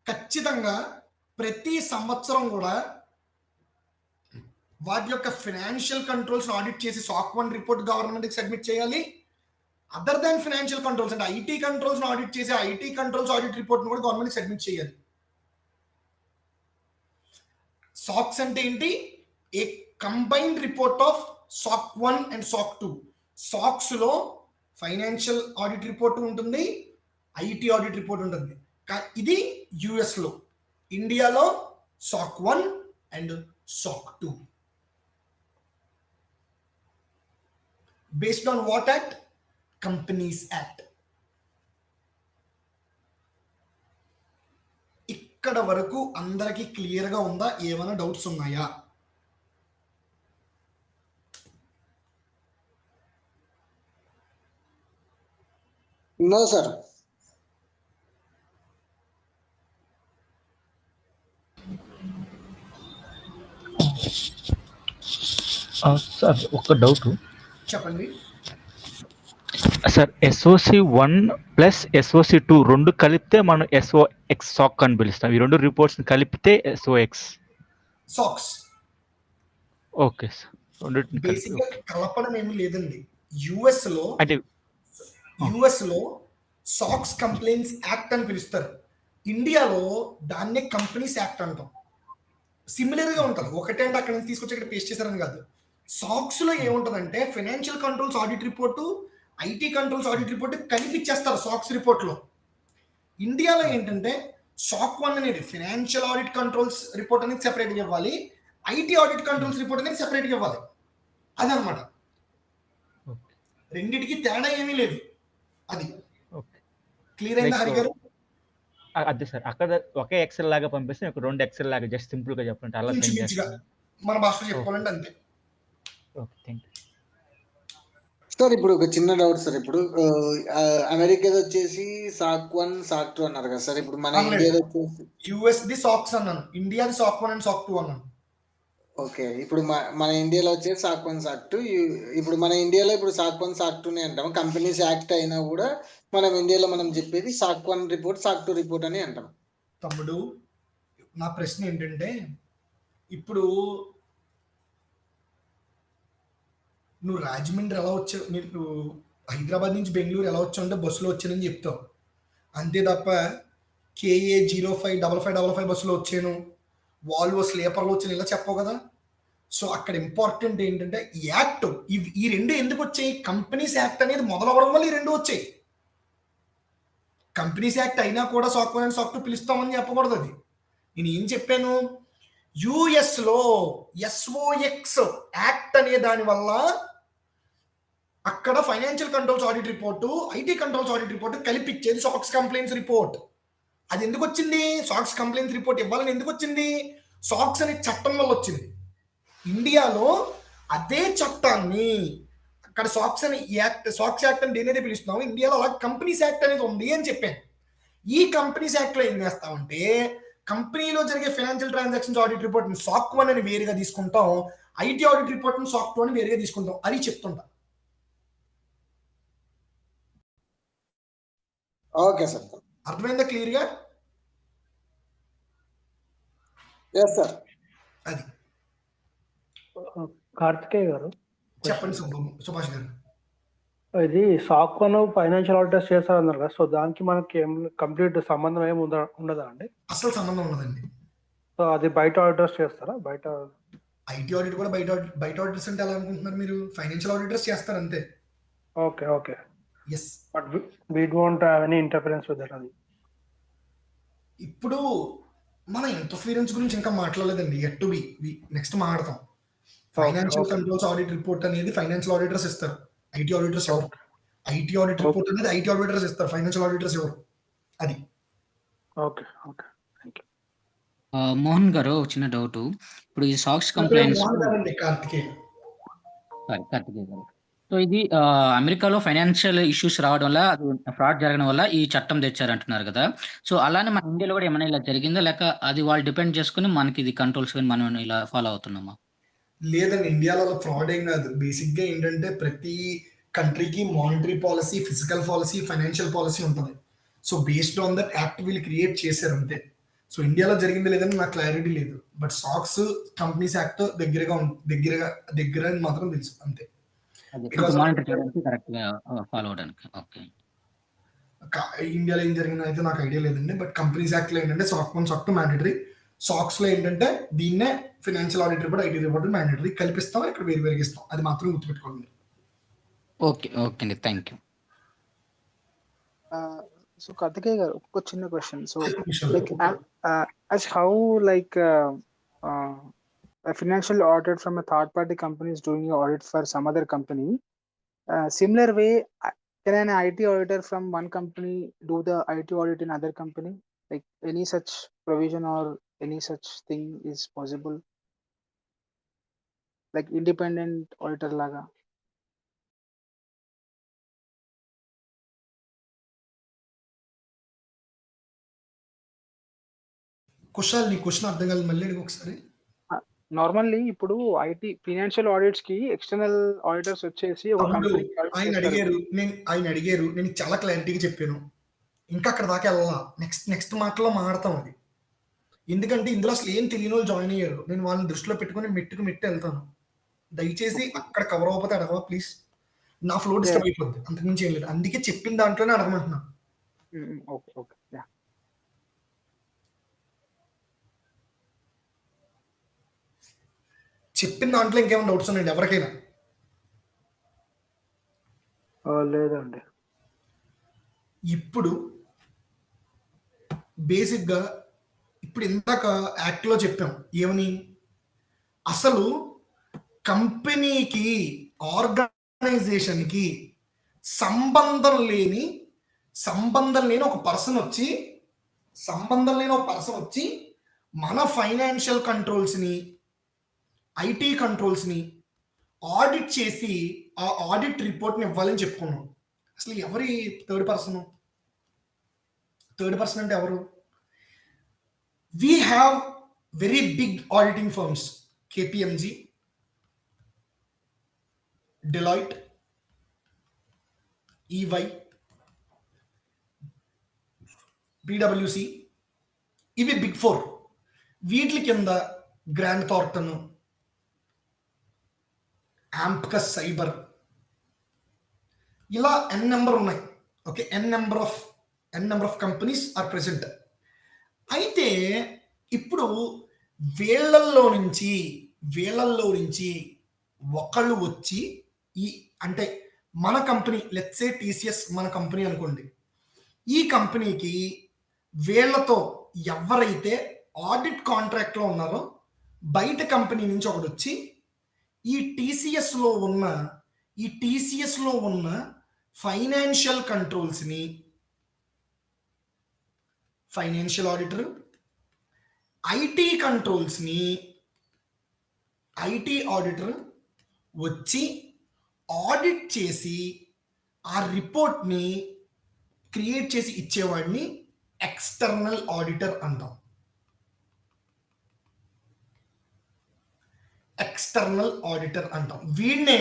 ఖచ్చితంగా ప్రతి సంవత్సరం కూడా వాటి యొక్క ఫైనాన్షియల్ కంట్రోల్స్ ఆడిట్ చేసి సాక్ 1 రిపోర్ట్ గవర్నమెంట్కి సబ్మిట్ చేయాలి. అదర్ దాన్ ఫైనాన్షియల్ కంట్రోల్స్ అంటే ఐటీ కంట్రోల్స్ ఆడిట్ చేసి ఐటీ కంట్రోల్స్ ఆడిట్ రిపోర్ట్ కూడా గవర్నమెంట్కి సబ్మిట్ చేయాలి. సాక్స్ అంటే ఏంటి? ఏ combined report of sock 1 and sock 2. Socks లో ఫైనాన్షియల్ ఆడిట్ రిపోర్ట్ ఉంటుంది, ఐటీ ఆడిట్ రిపోర్ట్ ఉంటుంది. ఇది యుఎస్ లో, ఇండియాలో సాక్ 1 and sock 2. Based on what act? Companies act. ఇక్కడ వరకు అందరికీ క్లియర్ గా ఉందా? ఏమైనా డౌట్స్ ఉన్నాయా? No sir. సార్ ఒక డౌట్ చెప్పండి. సార్, SOC1 ప్లస్ SOC2 రెండు కలిపితే మనం SOX సాక్ అని పిలుస్తాం. ఈ రెండు రిపోర్ట్స్ కలిపితే SOX సాక్స్. ఓకే సార్, రెండింటిని బేసిక్ గా కలిపి కలపడం ఏమీ లేదండి. యుఎస్ అంటే లో సాక్స్ కంప్లైంట్స్ యాక్ట్ అని పిలుస్తారు. ఇండియాలో దాన్నే కంపెనీస్ యాక్ట్ అంటాం. సిమిలర్ గా ఉంటుంది, ఒకటే అంటే అక్కడ నుంచి తీసుకొచ్చి ఇక్కడ పేస్ట్ చేశారని కాదు. సాక్స్ లో ఏముంటుందంటే financial controls audit report, IT controls audit report కలిపి ఇచ్చేస్తారు సాక్స్ రిపోర్ట్ లో. ఇండియాలో ఏంటంటే సాక్ 1 అనేది ఫైనాన్షియల్ ఆడిట్ కంట్రోల్స్ రిపోర్ట్ అనేది సెపరేట్గా ఇవ్వాలి, ఐటీ ఆడిట్ కంట్రోల్స్ రిపోర్ట్ అనేది సెపరేట్గా ఇవ్వాలి. అదనమాట, రెండిటికి తేడా ఏమీ లేదు. అది క్లియర్ అయిందా హరి గారు? అదే సార్, అక్కడ ఒకే ఎక్సెల్ లాగా పంపిస్తే మీకు రెండు ఎక్సెల్ లాగా జస్ట్ సింపుల్ గా చెప్పండి అలా సెండ్ చేస్తాను. మన భాషలో చెప్పుకోవాలంటే అంతే. Okay, thank you sir. ఇప్పుడు ఒక చిన్న డౌట్ సార్. ఇప్పుడు అమెరికాది వచ్చేసి సాక్ 1 సాక్ 2 అన్నారు కదా సార్. ఇప్పుడు మన ఇండియాలో వచ్చేసి యుఎస్ ది సాక్స్ అన్నాను, ఇండియాది సాక్ 1 అండ్ సాక్ 2 అన్నాను. ఓకే, ఇప్పుడు మన ఇండియాలో వచ్చేసి సాక్ 1 సాక్ 2. ఇప్పుడు మన ఇండియాలో ఇప్పుడు సాక్ 1 సాక్ 2 అంటాం. కంపెనీస్ యాక్ట్ అయినా కూడా మనం ఇండియాలో మనం చెప్పేది సాక్ 1 రిపోర్ట్ సాక్ 2 రిపోర్ట్ అని అంటాం. తమ్ముడు, నా ప్రశ్న ఏంటంటే, ఇప్పుడు నువ్వు రాజమండ్రి ఎలా వచ్చావు, నువ్వు హైదరాబాద్ నుంచి బెంగళూరు ఎలా వచ్చావు అంటే బస్సులో వచ్చానని చెప్తావు. అంతే తప్ప KA 055555 బస్సులో వచ్చాను, వాల్వో స్లీపర్లో వచ్చాను ఇలా చెప్పవు కదా. సో అక్కడ ఇంపార్టెంట్ ఏంటంటే యాక్ట్, ఈ రెండు ఎందుకు వచ్చాయి? కంపెనీస్ యాక్ట్ అనేది మొదలవడం వల్ల ఈ రెండు వచ్చాయి. కంపెనీస్ యాక్ట్ అయినా కూడా సాక్ 1 అండ్ సాక్ 2 పిలుస్తామని చెప్పకూడదు. అది నేను ఏం చెప్పాను, యుఎస్ లో SOX యాక్ట్ అనే దాని వల్ల అక్కడ financial controls audit report, IT controls audit report కలిపిచ్చేది సాక్స్ కంప్లైంట్స్ రిపోర్ట్. అది ఎందుకు వచ్చింది? సాక్స్ కంప్లైంట్స్ రిపోర్ట్ ఇవ్వాలని ఎందుకు వచ్చింది? సాక్స్ అనే చట్టం వల్ల వచ్చింది. ఇండియాలో అదే చట్టాన్ని అక్కడ సాక్స్ అని యాక్ట్, సాక్స్ యాక్ట్ అని దేనిదే పిలుస్తున్నాం, ఇండియాలో అలా కంపెనీస్ యాక్ట్ అనేది ఉంది అని చెప్పాను. ఈ కంపెనీస్ యాక్ట్ లో ఏం చేస్తామంటే కంపెనీలో జరిగే ఫైనాన్షియల్ ట్రాన్సాక్షన్స్ ఆడిట్ రిపోర్ట్ ని సాక్ 1 అని వేరుగా తీసుకుంటాం, ఐటీ ఆడిట్ రిపోర్ట్ ని సాక్ 2 అని వేరుగా తీసుకుంటాం. అది చెప్తుంటా. ఓకే సార్, అర్థమైందా క్లియర్ గా? Yes sir. అది కార్తికేయ గారు చెప్పండి సుభాష్ గారు. ఇది సాక్ వన్ ఫైనాన్షియల్ ఆడిటర్స్ చేస్తారన్నారు కదా, సో దానికి మనకి ఏం కంప్లీట్ సంబంధం ఏమి ఉండదా అండి? అసలు సంబంధం ఉండదండి. సో అది బయట ఆడిటర్స్ చేస్తారా? బయట ఐటీ ఆడిట్ కూడా బయట ఆడిటర్స్ అంటే ఎలా అనుకుంటున్నారు మీరు? ఫైనాన్షియల్ ఆడిటర్స్ చేస్తారు అంతే. Okay okay. Yes. But we don't have any interference with that. అది ఇప్పుడు మన ఇంటర్ఫీరెన్స్ గురించి ఇంకా మాట్లాడలేదండి. ఎట్ టు బి నెక్స్ట్ మాట్లాడతాం. ఫైనాన్షియల్ కంట్రోల్స్ ఆడిట్ రిపోర్ట్ అనేది ఫైనాన్షియల్ ఆడిటర్స్ ఇస్తారు. ఐటీ ఆడిటర్స్ ఎవరు? ఐటీ ఆడిట్ రిపోర్ట్ అనేది ఐటీ ఆడిటర్స్ ఇస్తారు. ఫైనాన్షియల్ ఆడిటర్స్ ఎవరు? అది. Okay okay. మోహన్ గారు చిన్న డౌట్. ఇప్పుడు ఈ సాక్స్ కంప్లైంట్స్ కార్తికేయ గారు, సో ఇది అమెరికాలో ఫైనాన్షియల్ ఇష్యూస్ రావడం వల్ల, అది ఫ్రాడ్ జరగడం వల్ల ఈ చట్టం తెచ్చారంటున్నారు కదా. సో అలానే మన ఇండియాలో కూడా ఏమైనా ఇలా జరిగిందా, లేక అది వాళ్ళు డిపెండ్ చేసుకుని మనకి ఇది కంట్రోల్స్ మనం ఇలా ఫాలో అవుతున్నామా? లేదండి, ఇండియాలో ఫ్రాడ్ ఏం కాదు. బేసిక్ గా ఏంటంటే ప్రతి కంట్రీకి monetary policy, physical policy, financial policy ఉంటుంది. So based on that act వీళ్ళు క్రియేట్ చేశారు అంతే. సో ఇండియాలో జరిగింది లేదని నాకు క్లారిటీ లేదు. బట్ సాక్స్ కంపెనీస్ యాక్ట్ దగ్గర అని మాత్రం తెలుసు అంతే. మానిటర్ చేయడానికి కరెక్ట్ గా ఫాలో అవడానికి. ఓకే. ఇండియాలో ఏం జరిగిందో అయితే నాకు ఐడియా లేదండి. బట్ కంపెనీస్ యాక్ట్ లో ఏంటంటే సాక్ 1 సాక్ 2 మ్యాండేటరీ. సాక్స్ లో ఏంటంటే దీన్నే financial audit report, IT report mandatory కలిపిస్తాం. ఇక్కడ వేరు ఇస్తాం. అది మాత్రం గుర్తుపెట్టుకోండి. ఓకే ఓకే అండి, థ్యాంక్ యూ. సో కార్తికేయ గారు, ఒక చిన్న question. So like as how like a financial audit from a third party company is doing an audit for some other company, similar way can an IT auditor from one company do the IT audit in other company? Like any such provision or any such thing is possible, like independent auditor laga? Kushal, నీ question అర్థం కాలేదు, మళ్ళీ అడిగి ఒకసారి. Normally ఇప్పుడు IT financial audits కి external auditors వచ్చేసి ఒక కంపెనీ ఆయన అడిగారు, నేను చాలా క్లారిటీగా చెప్పాను. ఇంకా అక్కడ దాకా వెళ్ళాలా, నెక్స్ట్ మాటలో మాడతాం అది. ఎందుకంటే ఇందులో అసలు ఏం తెలియని వాళ్ళు జాయిన్ అయ్యారు. నేను వాళ్ళని దృష్టిలో పెట్టుకుని మెట్టు వెళ్తాను. దయచేసి అక్కడ కవర్ అవ్వకపోతే అడగవా ప్లీజ్. నా ఫ్లో డిస్టర్బ్ అయిపోద్ది, అంతకుమించి ఏం లేదు. అందుకే చెప్పిన దాంట్లోనే అడగమంటున్నాను. Okay okay. యా, చెప్పిన దాంట్లో ఇంకేమైనా డౌట్స్ ఉన్నాయండి ఎవరికైనా? లేదండి. ఇప్పుడు బేసిక్గా ఇప్పుడు ఇందాక యాక్ట్లో చెప్పాం ఏమని, అసలు కంపెనీకి ఆర్గనైజేషన్కి సంబంధం లేని ఒక పర్సన్ వచ్చి మన ఫైనాన్షియల్ కంట్రోల్స్ని, ఐటీ కంట్రోల్స్ని ఆడిట్ చేసి ఆ ఆడిట్ రిపోర్ట్ని ఇవ్వాలని చెప్పుకున్నాం. అసలు ఎవరి థర్డ్ పర్సన్ అంటే ఎవరు? We have very big auditing firms, KPMG, Deloitte, EY, PwC. ఇవి బిగ్ 4. వీటి కింద గ్రాండ్ థార్టన్, ఆంప్కస్ సైబర్, ఇలా ఎన్ నెంబర్ ఉన్నాయి. Okay, N number of companies are present. అయితే ఇప్పుడు వీళ్ళల్లో నుంచి ఒకళ్ళు వచ్చి అంటే మన కంపెనీ, లెట్స్ సే TCS మన కంపెనీ అనుకోండి. ఈ కంపెనీకి వీళ్ళతో ఎవరైతే ఆడిట్ కాంట్రాక్ట్ లో ఉన్నారో బయట కంపెనీ నుంచి ఒకటి వచ్చి ఈ TCS లో ఉన్న ఫైనాన్షియల్ కంట్రోల్స్ని, ఫైనాన్షియల్ ఆడిటర్, ఐటీ కంట్రోల్స్ని, ఐటీ ఆడిటర్ వచ్చి ఆడిట్ చేసి ఆ రిపోర్ట్ని క్రియేట్ చేసి ఇచ్చేవాడిని ఎక్స్టర్నల్ ఆడిటర్ అంటాం. వీడినే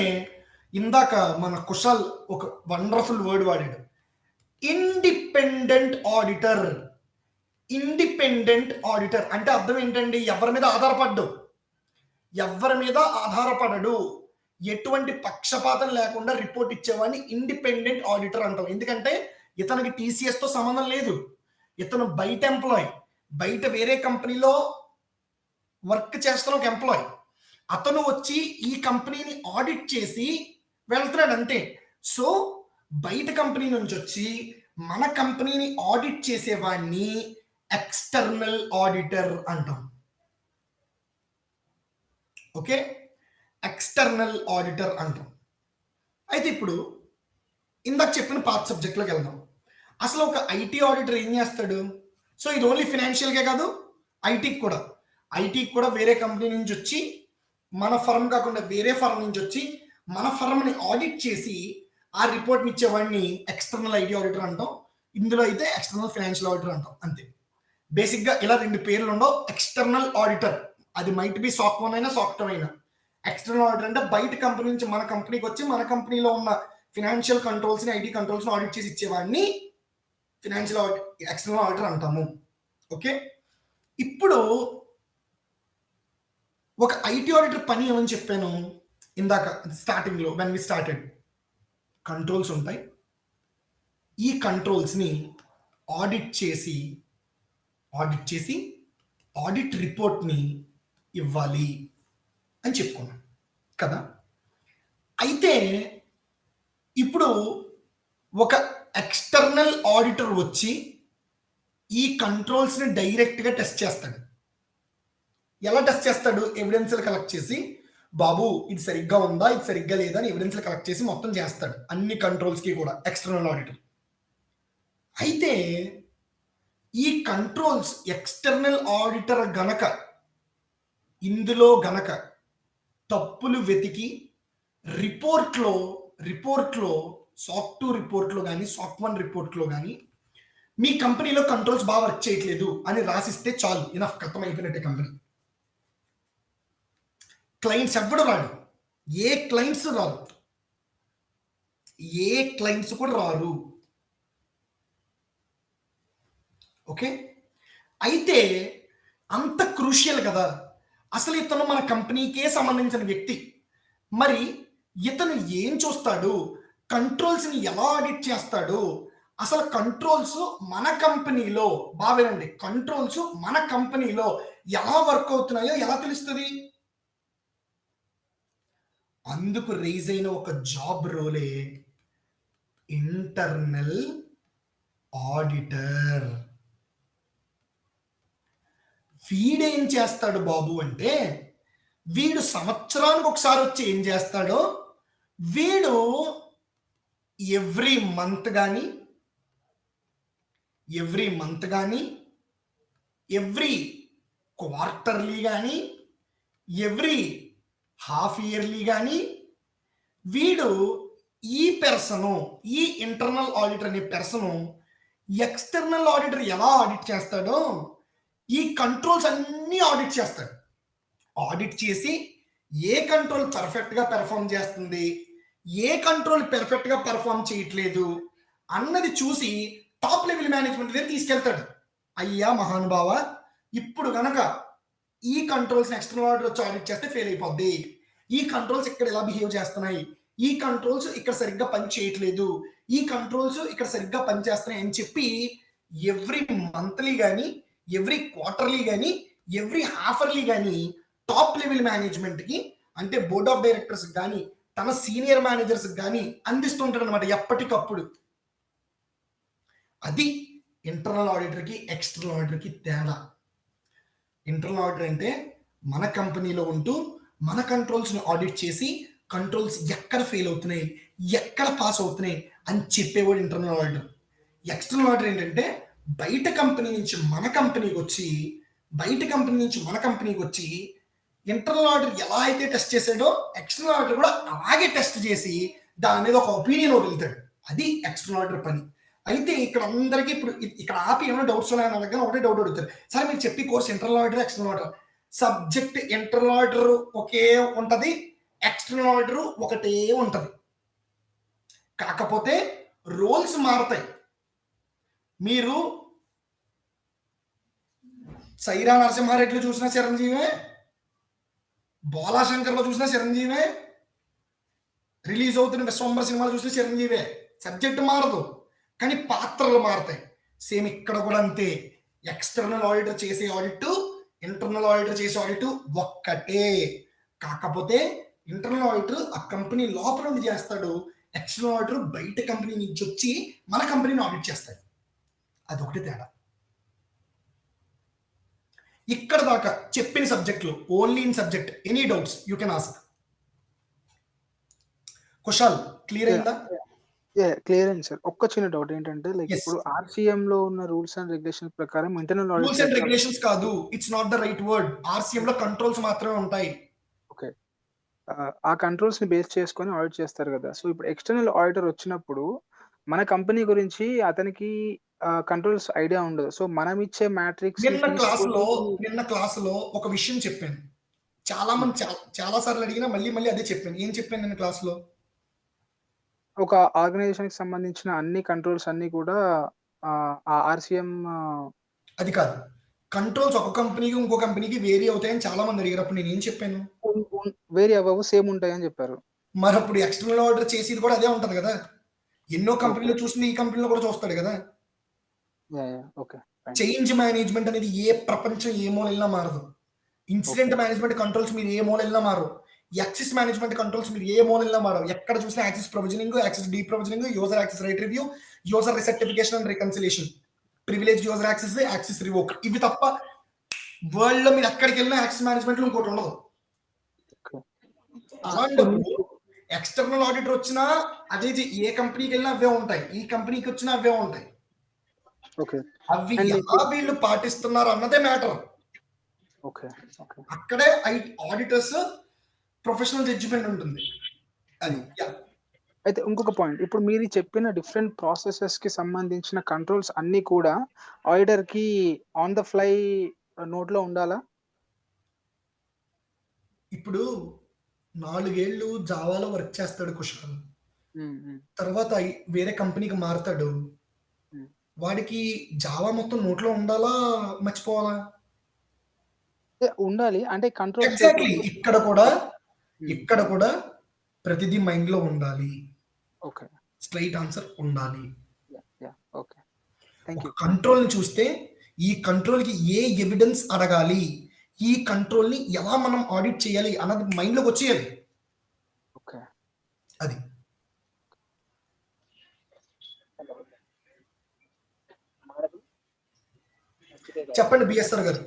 ఇందాక మన కుషాల్ ఒక వండర్ఫుల్ వర్డ్ వాడాడు, ఇండిపెండెంట్ ఆడిటర్. ఇండిపెండెంట్ ఆడిటర్ అంటే అర్థం ఏంటండి? ఎవరి మీద ఆధారపడడు, ఎటువంటి పక్షపాతం లేకుండా రిపోర్ట్ ఇచ్చేవాడిని ఇండిపెండెంట్ ఆడిటర్ అంటాం. ఎందుకంటే ఇతనికి TCS తో సంబంధం లేదు, ఇతను బయట ఎంప్లాయ్, బయట వేరే కంపెనీలో వర్క్ చేస్తున్న ఒక ఎంప్లాయ్. అతను వచ్చి ఈ కంపెనీని ఆడిట్ చేసి వెళ్తున్నాడు అంతే. సో బయట కంపెనీ నుంచి వచ్చి మన కంపెనీని ఆడిట్ చేసేవాడిని ఎక్స్టర్నల్ ఆడిటర్ అంటాం. ఓకే, ఎక్స్టర్నల్ ఆడిటర్ అంటాం. అయితే ఇప్పుడు ఇందాక చెప్పిన పార్ట్ సబ్జెక్ట్లోకి వెళ్దాం. అసలు ఒక ఐటీ ఆడిటర్ ఏం చేస్తాడు? సో ఇది ఓన్లీ ఫినాన్షియల్గా కాదు, ఐటీకి కూడా వేరే కంపెనీ నుంచి వచ్చి మన ఫర్మ్ కాకుండా వేరే ఫర్మ్ నుంచి వచ్చి మన ఫర్మ్ని ఆడిట్ చేసి ఆ రిపోర్ట్ని ఇచ్చేవాడిని ఎక్స్టర్నల్ ఐటీ ఆడిటర్ అంటాం. ఇందులో అయితే ఎక్స్టర్నల్ ఫైనాన్షియల్ ఆడిటర్ అంటాం అంతే. బేసిక్గా ఇలా 2 పేర్లు ఉండవు. ఎక్స్టర్నల్ ఆడిటర్, అది మైట్ బి SOC 1 అయినా SOC 2 అయినా. ఎక్స్టర్నల్ ఆడిటర్ అంటే బయట కంపెనీ నుంచి మన కంపెనీకి వచ్చి మన కంపెనీలో ఉన్న ఫినాన్షియల్ కంట్రోల్స్ని, ఐటీ కంట్రోల్స్ని ఆడిట్ చేసి ఇచ్చేవాడిని ఎక్స్టర్నల్ ఆడిటర్ అంటాము. ఓకే, ఇప్పుడు ఒక ఐటీ ఆడిటర్ పని ఏమని చెప్పాను ఇందాక స్టార్టింగ్లో వెన్ వి స్టార్టెడ్? కంట్రోల్స్ ఉంటాయి, ఈ కంట్రోల్స్ని ఆడిట్ చేసి ఆడిట్ రిపోర్ట్ని ఇవ్వాలి అని చెప్పుకున్నాం కదా. అయితే ఇప్పుడు ఒక ఎక్స్టర్నల్ ఆడిటర్ వచ్చి ఈ కంట్రోల్స్ని డైరెక్ట్గా టెస్ట్ చేస్తాడు. ఎలా టెస్ట్ చేస్తాడు? ఎవిడెన్స్లు కలెక్ట్ చేసి, బాబు ఇది సరిగ్గా ఉందా, ఇది సరిగ్గా లేదా అని ఎవిడెన్స్లు కలెక్ట్ చేసి మొత్తం చేస్తాడు అన్ని కంట్రోల్స్కి కూడా ఎక్స్టర్నల్ ఆడిటర్. అయితే ఈ కంట్రోల్స్ ఎక్స్టర్నల్ ఆడిటర్ ఇందులో గనక తప్పులు వెతికి రిపోర్ట్లో SOC 2 రిపోర్ట్లో కానీ SOC 1 రిపోర్ట్లో కానీ మీ కంపెనీలో కంట్రోల్స్ బాగా వర్క్ చేయట్లేదు అని రాసిస్తే చాలు, ఇనఫ్, ఖతం అయిపోయినట్టే కంపెనీ. క్లయింట్స్ ఎవ్వడు రాడు, ఏ క్లయింట్స్ కూడా రారు. ఓకే, అయితే అంత క్రూషియల్ కదా. అసలు ఇతను మన కంపెనీకే సంబంధించిన వ్యక్తి, మరి ఇతను ఏం చూస్తాడు? కంట్రోల్స్ని ఎలా ఆడిట్ చేస్తాడు? అసలు కంట్రోల్స్ మన కంపెనీలో, బావేనండి, కంట్రోల్స్ మన కంపెనీలో ఎలా వర్క్ అవుతున్నాయో ఎలా తెలుస్తుంది? అందుకు రైజ్ అయిన ఒక జాబ్ రోలే ఇంటర్నల్ ఆడిటర్. వీడేం చేస్తాడు బాబు అంటే, వీడు సంవత్సరానికి ఒకసారి వచ్చి ఏం చేస్తాడో, వీడు ఎవ్రీ మంత్ కానీ ఎవ్రీ క్వార్టర్లీ కానీ ఎవ్రీ హాఫ్ ఇయర్లీ కానీ వీడు ఈ ఇంటర్నల్ ఆడిటర్ అనే పర్సను ఎక్స్టర్నల్ ఆడిటర్ ఎలా ఆడిట్ చేస్తాడో ఈ కంట్రోల్స్ అన్నీ ఆడిట్ చేస్తాడు. ఆడిట్ చేసి ఏ కంట్రోల్ పర్ఫెక్ట్గా పెర్ఫామ్ చేస్తుంది, ఏ కంట్రోల్ పెర్ఫెక్ట్గా పెర్ఫామ్ చేయట్లేదు అన్నది చూసి టాప్ లెవెల్ మేనేజ్మెంట్ దగ్గర తీసుకెళ్తాడు. అయ్యా మహానుభావ, ఇప్పుడు కనుక ఈ కంట్రోల్స్ని ఎక్స్టర్నల్ ఆడిటర్ వచ్చి ఆడిట్ చేస్తే ఫెయిల్ అయిపోద్ది, ఈ కంట్రోల్స్ ఇక్కడ ఎలా బిహేవ్ చేస్తున్నాయి, ఈ కంట్రోల్స్ ఇక్కడ సరిగ్గా పని చేయట్లేదు, ఈ కంట్రోల్స్ ఇక్కడ సరిగ్గా పని చేస్తున్నాయి అని చెప్పి ఎవ్రీ మంత్లీ కానీ ఎవ్రీ క్వార్టర్లీ కానీ ఎవ్రీ హాఫర్లీ కానీ టాప్ లెవెల్ మేనేజ్మెంట్కి, అంటే బోర్డ్ ఆఫ్ డైరెక్టర్స్ కానీ తన సీనియర్ మేనేజర్స్ కానీ అందిస్తుంటాడు అనమాట ఎప్పటికప్పుడు. అది ఇంటర్నల్ ఆడిటర్కి ఎక్స్టర్నల్ ఆడిటర్కి తేడా. ఇంటర్నల్ ఆడిటర్ అంటే మన కంపెనీలో ఉంటూ మన కంట్రోల్స్ని ఆడిట్ చేసి కంట్రోల్స్ ఎక్కడ ఫెయిల్ అవుతున్నాయి, ఎక్కడ పాస్ అవుతున్నాయి అని చెప్పేవాడు ఇంటర్నల్ ఆడిటర్. ఎక్స్టర్నల్ ఆడిటర్ ఏంటంటే బయట కంపెనీ నుంచి మన కంపెనీకి వచ్చి ఇంటర్నల్ ఆడిటర్ ఎలా అయితే టెస్ట్ చేసాడో ఎక్స్టర్నల్ ఆడిటర్ కూడా అలాగే టెస్ట్ చేసి దాని మీద ఒక ఒపీనియన్ వదులుతాడు. అది ఎక్స్టర్నల్ ఆడిటర్ పని. అయితే ఇక్కడ అందరికీ ఇప్పుడు ఇక్కడ ఆపి ఏమైనా డౌట్స్ ఉన్నాయని అడగగానే ఒకటే డౌట్ అడుగుతారు, సరే మీరు చెప్పి course internal auditor external auditor, subject internal auditor ఒకే ఉంటుంది, ఎక్స్టర్నల్ ఆడిటర్ ఒకటే ఉంటుంది, కాకపోతే రోల్స్ మారుతాయి. మీరు సైరా నరసింహారెడ్డిలో చూసినా చిరంజీవే, బోలాశంకర్లో చూసినా చిరంజీవే, రిలీజ్ అవుతున్న విశ్వంబర సినిమాలు చూసినా చిరంజీవే. సబ్జెక్ట్ మారదు కానీ పాత్రలు మారతాయి. సేమ్ ఇక్కడ కూడా అంతే. ఎక్స్టర్నల్ ఆడిటర్ చేసే ఆడిట్, ఇంటర్నల్ ఆడిటర్ చేసే ఆడిట్ ఒక్కటే. కాకపోతే ఇంటర్నల్ ఆడిటర్ ఆ కంపెనీ లోపల నుండి చేస్తాడు, ఎక్స్టర్నల్ ఆడిటర్ బయట కంపెనీ నుంచి వచ్చి మన కంపెనీని ఆడిట్ చేస్తాడు. అదొకటి తేడా. ఇక్కడ దాకా చెప్పిన సబ్జెక్టులు only in subject. Any doubts you can ask. Kushal clear అయిందా? క్లియర్ అయింది సార్. ఒక్క చిన్న డౌట్ ఏంటంటే లైక్ Yes. ఇప్పుడు ఆర్సీఎం లో ఉన్న రూల్స్ అండ్ రెగ్యులేషన్స్ ప్రకారం internal rules and audit regulations కాదు, it's not the right word. RCM లో కంట్రోల్స్ మాత్రమే ఉంటాయి. ఓకే, ఆ కంట్రోల్స్ ని బేస్ చేసుకొని ఆడిట్ చేస్తారు కదా. సో ఇప్పుడు ఎక్స్టర్నల్ ఆడిటర్ వచ్చినప్పుడు మన కంపెనీ గురించి అతనికి కంట్రోల్స్ ఐడియా ఉండదు. సో మనం ఇచ్చే మ్యాట్రిక్స్ నిన్న క్లాసులో ఒక విషయం చెప్పాను. చాలా మంది చాలా సార్లు అడిగినా మళ్ళీ అదే చెప్పాను. ఏం చెప్పాను నిన్న క్లాసులో? ఒక ఆర్గనైజేషన్ కి సంబంధించిన అన్ని కంట్రోల్స్ అన్ని కూడా ఆ ఆర్సీఎం అది కాదు. కంట్రోల్స్ ఒక కంపెనీకి ఇంకో కంపెనీకి వేరీ అవుతాయని చాలా మంది అడిగారు. అప్పుడు నేను ఏం చెప్పాను? వేరీ అవ్వవు, సేమ్ ఉంటాయి అని చెప్పారు. మరి అప్పుడు ఎక్స్టర్నల్ ఆర్డర్ చేసేది కూడా అదే ఉంటది కదా. ఎన్నో కంపెనీలో చూసింది ఈ కంపెనీలో కూడా చూస్తాడు కదా. ఓకే, చేంజ్ మేనేజ్మెంట్ అనేది ఏ ప్రపంచం ఏ మూల వెళ్ళినా మారదు. ఇన్సిడెంట్ మేనేజ్మెంట్ కంట్రోల్స్ మీరు ఏ మూల వెళ్ళినా మారవు. యాక్సెస్ మేనేజ్మెంట్ కంట్రోల్స్ మీరు ఏ మూల వెళ్ళినా మారవు. ఎక్కడ చూసినా access provisioning, access de provisioning, user access right review, user recertification and reconciliation, privilege user access, access revoke. ఇవి తప్ప వరల్డ్ లో మీరు ఎక్కడికి వెళ్ళినా యాక్సెస్ మేనేజ్మెంట్ లో ఇంకోటి ఉండదు. అలాంటప్పుడు ఎక్స్టర్నల్ ఆడిటర్ వచ్చినా అదే, ఏ కంపెనీకి వెళ్ళినా అవే ఉంటాయి, ఈ కంపెనీకి వచ్చినా అవే ఉంటాయి. అవి ఎలా వీళ్ళు పాటిస్తున్నారు అన్నదే మ్యాటర్. అక్కడే ఆడిటర్స్ ప్రొఫెషనల్ జడ్జిమెంట్ ఉంటుంది. అది అయితే ఇంకొక పాయింట్, ఇప్పుడు మీరు చెప్పిన డిఫరెంట్ ప్రాసెసెస్ కి సంబంధించిన కంట్రోల్స్ అన్ని కూడా ఆడిటర్ కి ఆన్ ద ఫ్లై నోట్ లో ఉండాలా? ఇప్పుడు 4 ఏళ్ళు జావాలో వర్క్ చేస్తాడు కుషాల్, తర్వాత వేరే కంపెనీకి మారుతాడు. వాడికి జావా మొత్తం నోట్లో ఉండాలా, మర్చిపోవాలా? ఉండాలి. అంటే కంట్రోల్ ఎగ్జాక్ట్లీ. ఇక్కడ కూడా ప్రతిదీ మైండ్ లో ఉండాలి. ఓకే, స్ట్రైట్ ఆన్సర్ ఉండాలి. Okay, thank you. కంట్రోల్ ని చూస్తే ఈ కంట్రోల్ కి ఏ ఎవిడెన్స్ అడగాలి, ఈ కంట్రోల్ ని ఎలా మనం ఆడిట్ చేయాలి అన్నది మైండ్ లోకి వచ్చేయాలి. ఓకే, అది చెప్పండి బిఎస్ఆర్ గారు.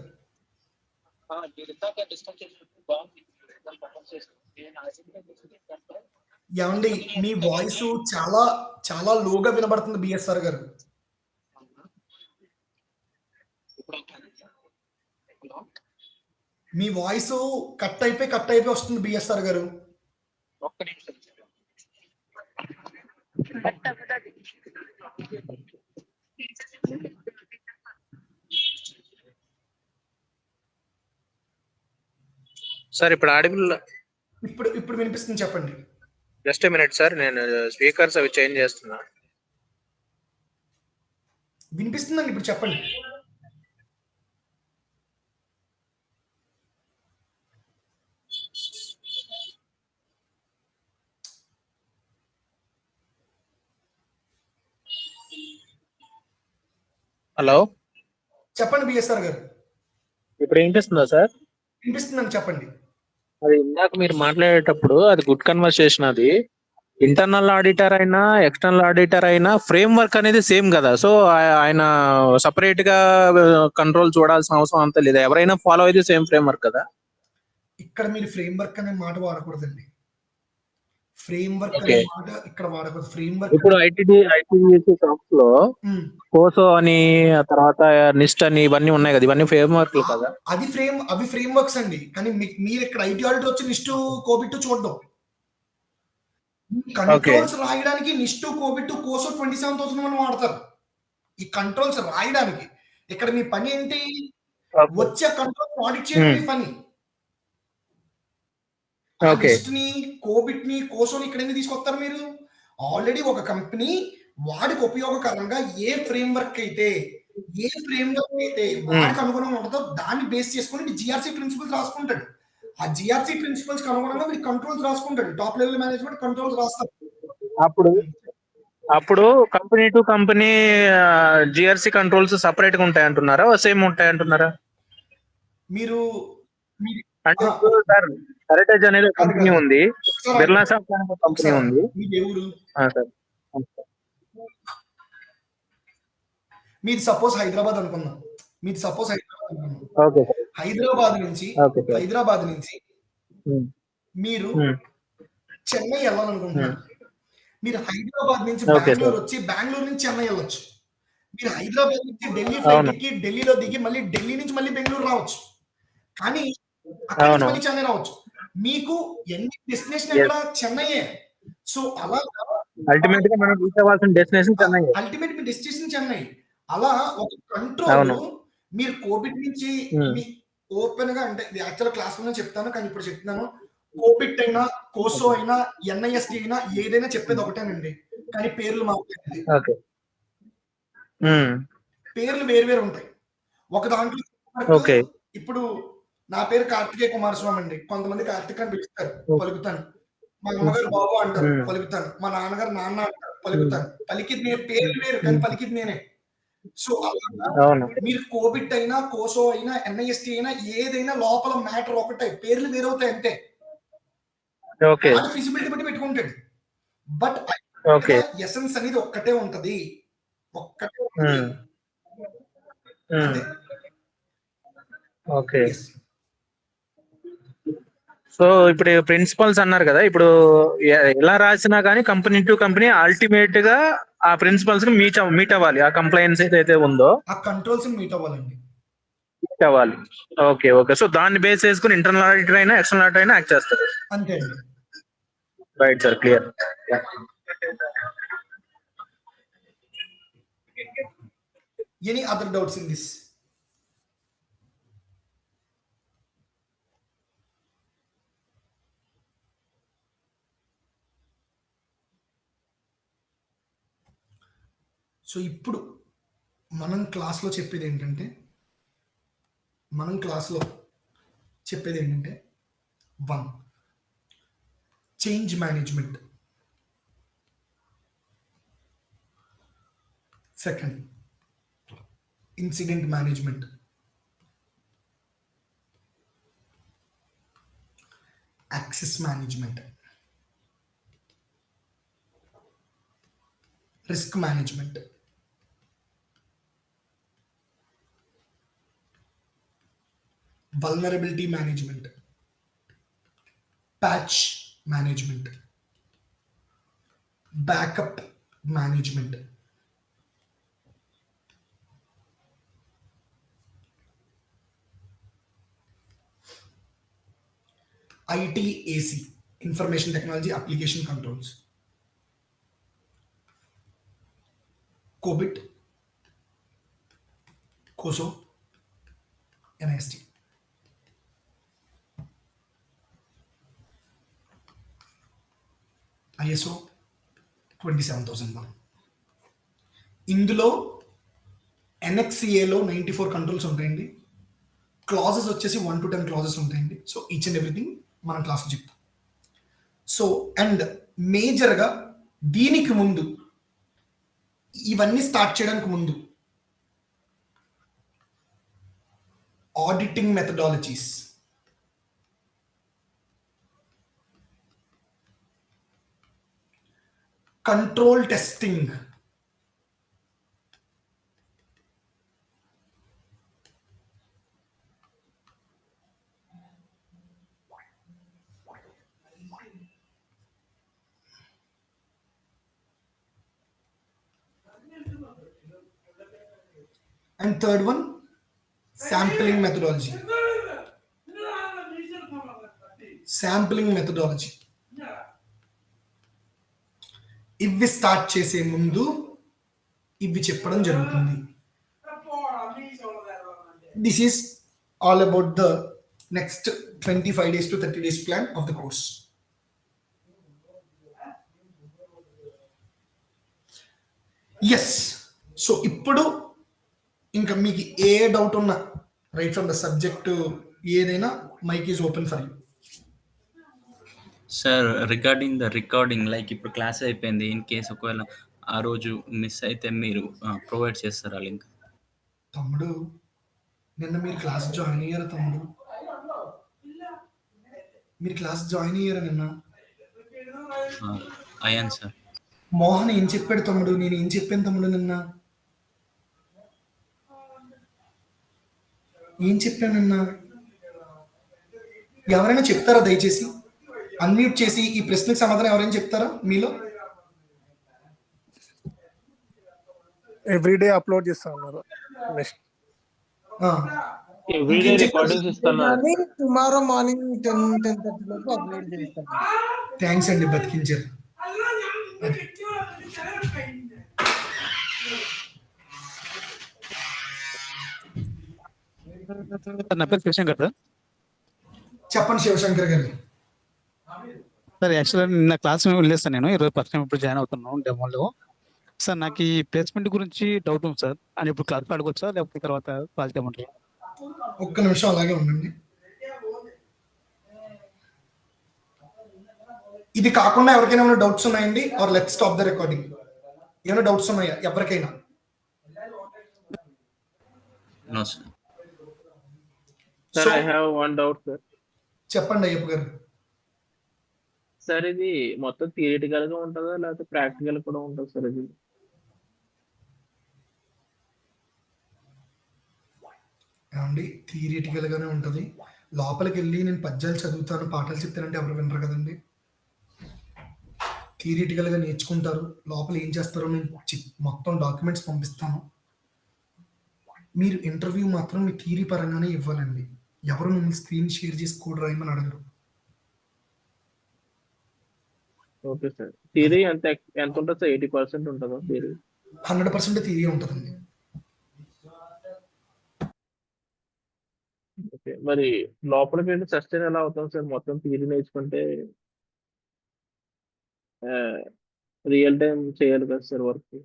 ఏమండి మీ వాయిస్ చాలా చాలా లోగా వినబడుతుంది బిఎస్ఆర్ గారు. మీ వాయిస్ కట్ అయిపోయి వస్తుంది బిఎస్ఆర్ గారు. సార్ ఇప్పుడు ఆడిబుల్ ఇప్పుడు వినిపిస్తుంది, చెప్పండి. జస్ట్ మినిట్ సార్, నేను స్పీకర్స్ అవి చేంజ్ చేస్తున్నా. వినిపిస్తుందండి, ఇప్పుడు చెప్పండి. హలో, చెప్పండి బిఎస్ఆర్ గారు. ఇప్పుడు వినిపిస్తుందా సార్? వినిపిస్తుందండి, చెప్పండి. అది ఇందాక మీరు మాట్లాడేటప్పుడు అది గుడ్ కన్వర్సేషన్. అది ఇంటర్నల్ ఆడిటర్ అయినా ఎక్స్టర్నల్ ఆడిటర్ అయినా ఫ్రేమ్ వర్క్ అనేది సేమ్ కదా. సో ఆయన సపరేట్ గా కంట్రోల్ చూడాల్సిన అవసరం అంతా లేదు, ఎవరైనా ఫాలో అయితే సేమ్ ఫ్రేమ్ వర్క్ కదా. ఇక్కడ మీరు ఫ్రేమ్ వర్క్ అనే మాట వాడకూడదండి. ఫ్రేమ్ వర్క్ అనే మాట ఇక్కడ వాడకూడదు. ఫ్రేమ్ వర్క్ ఇప్పుడు ఐటీసీ టాప్స్ లో కోసో అని, తర్వాత నిస్ట్ అని ఇవన్నీ ఉన్నాయి కదా, ఇవన్నీ ఫ్రేమ్ వర్క్ కదా. అవి ఫ్రేమ్ వర్క్స్ అండి. కానీ మీరు ఇక్కడ ఐటీ ఆడిట్ వచ్చి నిస్ట్ కోబిట్ చూడడం. కంట్రోల్స్ రాయడానికి నిస్ట్ కోబిట్ కోసో 27,000 మనం వాడతారు. ఈ కంట్రోల్స్ రాయడానికి ఇక్కడ మీ పని ఏంటి? వచ్చే కంట్రోల్ ఆడిట్ చేయడం మీ పని. నిస్ట్ ని, కోబిట్ ని, కోసోని ఇక్కడ ఎందుకు తీసుకొస్తారు మీరు? ఆల్రెడీ ఒక కంపెనీ వాడికి ఉపయోగకరంగా ఏ ఫ్రేమ్ వర్క్ అయితే, ఏ ఫ్రేమ్‌వర్క్ అయితే వాడికి అనుగుణంగా ఉంటదో దాన్ని బేస్ చేసుకొని వీడు జీఆర్‌సీ ప్రిన్సిపల్స్ రాసుకుంటాడు. ఆ జీఆర్‌సీ ప్రిన్సిపల్స్‌కి అనుగుణంగా వీడు కంట్రోల్స్ రాసుకుంటాడు. టాప్ లెవెల్ మేనేజ్మెంట్ కంట్రోల్స్ రాస్తారు. అప్పుడు అప్పుడు company to company GRC controls separate గా ఉంటాయి అంటున్నారా, సేమ్ ఉంటాయి అంటున్నారా? మీరు మీరు అంటే ఆ! ఇప్పుడు సార్ హెరిటేజ్ అనేది ఒక కాదు కంపెనీ కాదు. ఉంది, ఒకసారి బిర్లా ఆగండి. సాఫ్ట్ అనే ఒక కంపెనీ ఒకసారి ఉంది. ఆగండి. మీది ఏ ఊరు? సార్ మీది సపోజ్ హైదరాబాద్ అనుకుందాం. మీది సపోజ్ హైదరాబాద్ అనుకుందాం. Okay sir. హైదరాబాద్ నుంచి ఓకే సార్. హైదరాబాద్ నుంచి ఉమ్, మీరు ఉమ్, చెన్నై ఉమ్. వెళ్ళాలనుకుంటున్నారు. మీరు హైదరాబాద్ నుంచి ఓకే సార్. బెంగుళూరు వచ్చి, బెంగుళూరు నుంచి చెన్నై వెళ్ళొచ్చు. మీరు హైదరాబాద్ నుంచి ఢిల్లీ ఫ్లైట్ అవును ఎక్కి, ఢిల్లీలో దిగి, మళ్ళీ ఢిల్లీ నుంచి మళ్ళీ బెంగుళూరు రావచ్చు. కానీ అక్కడి నుంచి అవును మళ్ళీ చెన్నై రావచ్చు. మీకు ఎండ్ డెస్టినేషన్ ఎస్. ఎక్కడ? చెన్నైయే. సో అలాగా అల్టిమేట్ గా మనం రీచ్ అవ్వాల్సిన డెస్టినేషన్ చెన్నై. అల్టిమేట్ మీ డెస్టినేషన్ చెన్నై. అలా ఒక కంట్రోల్ అవును. మీరు కోబిట్ నుంచి ఉమ్, మీ ఓపెన్‌గా అంటే ఇది యాక్చువల్ క్లాస్ రూమ్‌లో చెప్తాను. కానీ ఇప్పుడు చెప్తున్నాను. కోబిట్ అయినా, కోసో అయినా, ఎన్ఐఎస్టీ అయినా ఏదైనా చెప్పేది ఒకటేనండి. కానీ పేర్లు మారుతాయండి. ఓకే. ఉమ్, పేర్లు వేరు వేరు ఉంటాయి. ఒక దాంట్లో వరకు ఓకే. ఇప్పుడు నా పేరు కార్తికేయ కుమారస్వామి అండి. కొంతమంది కార్తిక్ అని పిలుస్తారు. పలుకుతాను. మా అమ్మగారు బాబు అంటారు. ఉమ్, పలుకుతాను. మా నాన్నగారు నాన్న అంటారు. ఉమ్, పలుకుతాను. పలికింది నేను పేర్లు వేరు కానీ ఉమ్, పలికింది నేనే. సో అలాగా అవును. మీరు కోబిట్ అయినా, కోసో అయినా, ఎన్ఐఎస్టీ అయినా ఏదైనా లోపల మ్యాటర్ ఒకటే. పేర్లు వేరవుతాయి అంతే. ఓకే. వాడు ఫిజిబిలిటీ బట్టి పెట్టుకుంటాడు. But okay. ఎసెన్స్ అనేది ఒక్కటే ఉంటది. ఒక్కటే ఉంటది. ఉమ్, ఉమ్, అంతే. ఓకే. యెస్. సో ఇప్పుడు ప్రిన్సిపల్స్ అన్నారు కదా, ఇప్పుడు ఎలా రాసినా కానీ కంపెనీ టు కంపెనీ అల్టిమేట్ గా ఆ ప్రిన్సిపల్స్ కి మీట్ అవ్వాలి. ఆ కంప్లైన్స్ ఏదైతే ఉందో ఆ కంట్రోల్స్ మీట్ అవ్వాలండి. మీట్ అవ్వాలి. ఓకే. ఓకే. సో దాన్ని బేస్ చేసుకుని ఇంటర్నల్ ఆడిటర్ అయినా ఎక్స్టర్నల్ ఆడిటర్ అయినా యాక్ట్ చేస్తారు. అంతే అండి. Right sir, clear. Any other doubts in this? So ఇప్పుడు మనం క్లాస్‌లో చెప్పేది ఏంటంటే 1 change management. Second incident management. Access management. Risk management. vulnerability management, patch management, backup management, ITAC, information technology application controls, COBIT, COSO, NIST. ISO 27001. ఇందులో NXCAలో 94 controls ఉంటాయండి. Clauses వచ్చేసి 1 to 10 clauses ఉంటాయండి. So each and everything మనం క్లాస్లో చెప్తాం. So and మేజర్గా దీనికి ముందు ఇవన్నీ స్టార్ట్ చేయడానికి ముందు auditing methodologies, control testing, and third one sampling methodology. Sampling methodology. ఇవి స్టార్ట్ చేసే ముందు ఇవి చెప్పడం జరుగుతుంది. This is all about the next 25 days to 30 days plan of the course. Yes. So ఇప్పుడు ఇంకా మీకు ఏ డౌట్ ఉన్నా రైట్ ఫ్రమ్ ద సబ్జెక్ట్ ఏదైనా mike is open for you. Sir regarding the recording like ఇప్పుడు క్లాస్ అయిపోయింది, in case ఒకవేళ ఆ రోజు మిస్ అయితే మీరు ప్రొవైడ్ చేస్తారా లింక్? తమ్ముడు నిన్న మీరు క్లాస్ జాయిన్ అయ్యారా తమ్ముడు? మీరు క్లాస్ జాయిన్ అయ్యారా నిన్న? అయ్యాను సార్. మోహన్ ఏం చెప్పాడు తమ్ముడు? నేను ఏం చెప్పాను తమ్ముడు నిన్న? ఏం చెప్పాను నిన్న? ఎవరైనా చెప్తారా దయచేసి? అన్మ్యూట్ చేసి ఈ ప్రశ్నకు సమాధానం ఎవరైనా చెప్తారా మీలో? ఎవ్రీడే అప్లోడ్ చేస్తా ఉన్నారు. ఎవ్రీడే రికార్డింగ్స్ ఇస్తున్నారు. టుమారో మార్నింగ్ 10:30 లోపు అప్లోడ్ చేస్తాను. థ్యాంక్స్ అండి, బతికించారు. నా పేరు శివశంకర్ సార్. చెప్పండి శివశంకర్ గారు. సార్ యాక్చువల్గా నిన్న క్లాస్ వెళ్ళేస్తాను, నేను ఈరోజు ఫస్ట్ టైం ఇప్పుడు జాయిన్ అవుతున్నాను డెమోలో. సార్ నాకు ఈ ప్లేస్మెంట్ గురించి డౌట్ ఉంది సార్. అని ఇప్పుడు క్లాస్ అడగొచ్చా లేకపోతే తర్వాత కాల్ చేయమంటారా? ఒక్క నిమిషం అలాగే ఉండండి. ఇది కాకుండా ఎవరికైనా ఏమైనా డౌట్స్ ఉన్నాయండి? Or let stop the recording. ఏమైనా డౌట్స్ ఉన్నాయా ఎవరికైనా? No sir. Sir I have one doubt sir. చెప్పండి అయ్యప్ప గారు. సార్ ఇది మొత్తం థియరిటికల్ గా ఉంటుందా లేకపోతే ప్రాక్టికల్ కూడా ఉంటుంది సార్? ఇది ఏమండి థియరిటికల్ గానే ఉంటుంది. లోపలికి వెళ్ళి నేను పద్యాలు చదువుతాను, పాటలు చెప్తానంటే ఎవరు వినరు కదండి. థియరిటికల్ గా నేర్చుకుంటారు. లోపల ఏం చేస్తారో నేను మొత్తం డాక్యుమెంట్స్ పంపిస్తాను. మీరు ఇంటర్వ్యూ మాత్రం మీ థియరీ పరంగానే ఇవ్వాలండి. ఎవరు మిమ్మల్ని స్క్రీన్ షేర్ చేసి కోడ్ రాయమని అడగరు. Okay sir. థియరీ ఎంత ఉంటుంది సార్? 80% ఉంటుందా థియరీ? 100% థియరీ ఉంటుందండి. ఓకే, మరి లోపలికి వెళ్ళి సస్టైన్ ఎలా అవుతాం సార్? మొత్తం థియరీ నేర్చుకుంటే రియల్ టైం చేయాలి కదా సార్ వర్క్.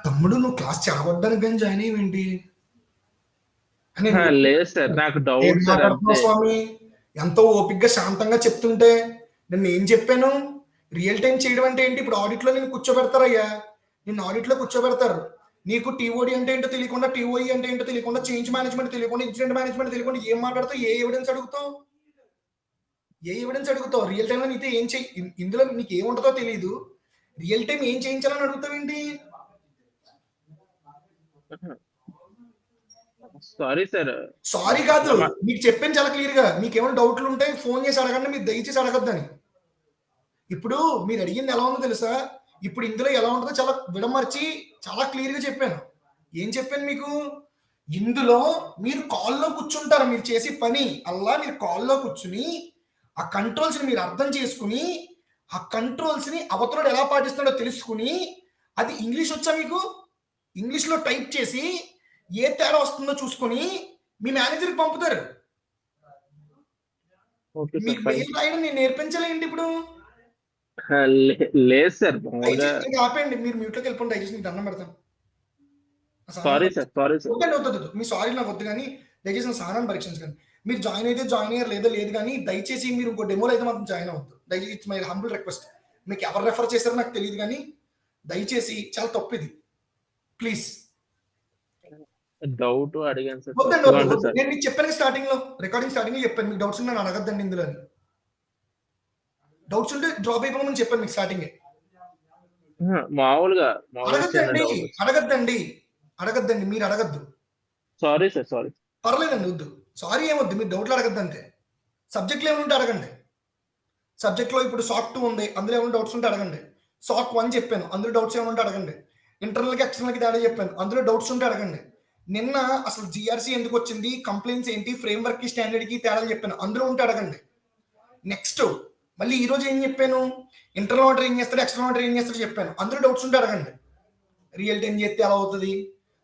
తమ్ముడు నువ్వు క్లాస్ చదవడానికి కానీ జాయిన్ అయ్యేంటి? లేదు సార్, నాకు డౌట్ సార్ అంతే. స్వామి ఎంతో ఓపిక్గా శాంతంగా చెప్తుంటే నేను ఏం చెప్పాను? రియల్ టైం చేయడం అంటే ఏంటి? ఇప్పుడు ఆడిట్ లో నేను కూర్చోబెడతారయ్యా, నిన్ను ఆడిట్ లో కూర్చోబెడతారు. నీకు టీఓడి అంటే ఏంటో తెలియకుండా, టీఓఈ అంటే ఏంటో తెలియకుండా, చేంజ్ మేనేజ్మెంట్ తెలియకుండా, ఇన్సిడెంట్ మేనేజ్మెంట్ తెలియకుండా ఏం మాట్లాడుతావు? ఏ ఎవిడెన్స్ అడుగుతావు? రియల్ టైంలో నీతో ఏం చేయి, ఇందులో నీకు ఏముంటుందో తెలియదు. రియల్ టైం ఏం చేయించాలని అడుగుతావు ఏంటి? Sorry sir. సారీ కాదు, మీకు చెప్పాను చాలా క్లియర్ గా. మీకు ఏమైనా డౌట్లు ఉంటే ఫోన్ చేసి అడగండి, మీరు దయచేసి అడగద్దని. ఇప్పుడు మీరు అడిగింది ఎలా ఉందో తెలుసా? ఇప్పుడు ఇందులో ఎలా ఉంటుందో చాలా విడమర్చి చాలా క్లియర్ గా చెప్పాను. ఏం చెప్పాను మీకు? ఇందులో మీరు కాల్లో కూర్చుంటారు, మీరు చేసే పని అలా మీరు కాల్లో కూర్చుని ఆ కంట్రోల్స్ ని మీరు అర్థం చేసుకుని, ఆ కంట్రోల్స్ ని అవతల ఎలా పాటిస్తున్నాడో తెలుసుకుని, అది ఇంగ్లీష్ వచ్చా మీకు? ఇంగ్లీష్ లో టైప్ చేసి ఏ తేడా వస్తుందో చూసుకొని మీ మేనేజర్కి పంపుతారు. మీకు మెయిల్ రాయడం నేను నేర్పించాలేంటి ఇప్పుడు? లేదు సార్. ఆపేయండి, మీరు మ్యూట్ లోకి వెళ్ళిపోండి. దయచేసి మీకు దండం పెడతాను. Sorry sir. వద్దు, మీ సారీ నాకు వద్దు, కానీ దయచేసి నా సహనాన్ని పరీక్షించండి. మీరు జాయిన్ అయితే జాయిన్ అయ్యారు, లేదా లేదు, కానీ దయచేసి మీరు ఇంకో డెమోలో అయితే మాత్రం జాయిన్ అవ్వద్దు. దయచేసి ఇట్స్ మై హంబుల్ రిక్వెస్ట్. మీకు ఎవరు రెఫర్ చేశారో నాకు తెలియదు, కానీ దయచేసి చాలా తప్పు ఇది, ప్లీజ్. డౌట్ అడిగాను సార్. నేను మీకు చెప్పాను స్టార్టింగ్ లో, రికార్డింగ్ స్టార్టింగ్ లో చెప్పాను, మీకు డౌట్స్ ఉంటే అడగద్దండి. ఇందులో డౌట్స్ ఉంటే డ్రాప్ అయిపోమని చెప్పాను మీకు స్టార్టింగ్. మామూలుగా అడగద్దండి, మీరు అడగద్దు. Sorry sir, sorry. పర్లేదండి, వద్దు, సారీ ఏమొద్దు, మీరు డౌట్లు అడగద్దు అంతే. సబ్జెక్ట్లో ఏమైనా అడగండి. సబ్జెక్ట్లో ఇప్పుడు సాక్ 2 ఉంది, అందులో ఏమైనా డౌట్స్ ఉంటే అడగండి. సాక్ 1 చెప్పాను, అందులో డౌట్స్ ఏమైనా ఉంటే అడగండి. ఇంటర్నల్కి ఎక్స్టర్నల్కి తేడా చెప్పాను, అందులో డౌట్స్ ఉంటే అడగండి. నిన్న అసలు జిఆర్సీ ఎందుకు వచ్చింది, కంప్లైంట్స్ ఏంటి, ఫ్రేమ్వర్క్ కి స్టాండర్డ్ కి తేడా చెప్పాను, అందులో ఉంటే అడగండి. నెక్స్ట్ మళ్ళీ ఈ రోజు ఏం చెప్పాను? ఇంటర్నల్ ఆర్డర్ ఏం చేస్తాడు, ఎక్స్టర్నల్ ఆర్డర్ ఏం చేస్తాడు చెప్పాను, అందులో డౌట్స్ ఉంటే అడగండి. రియల్ టైం చేస్తే ఎలా అవుతుంది,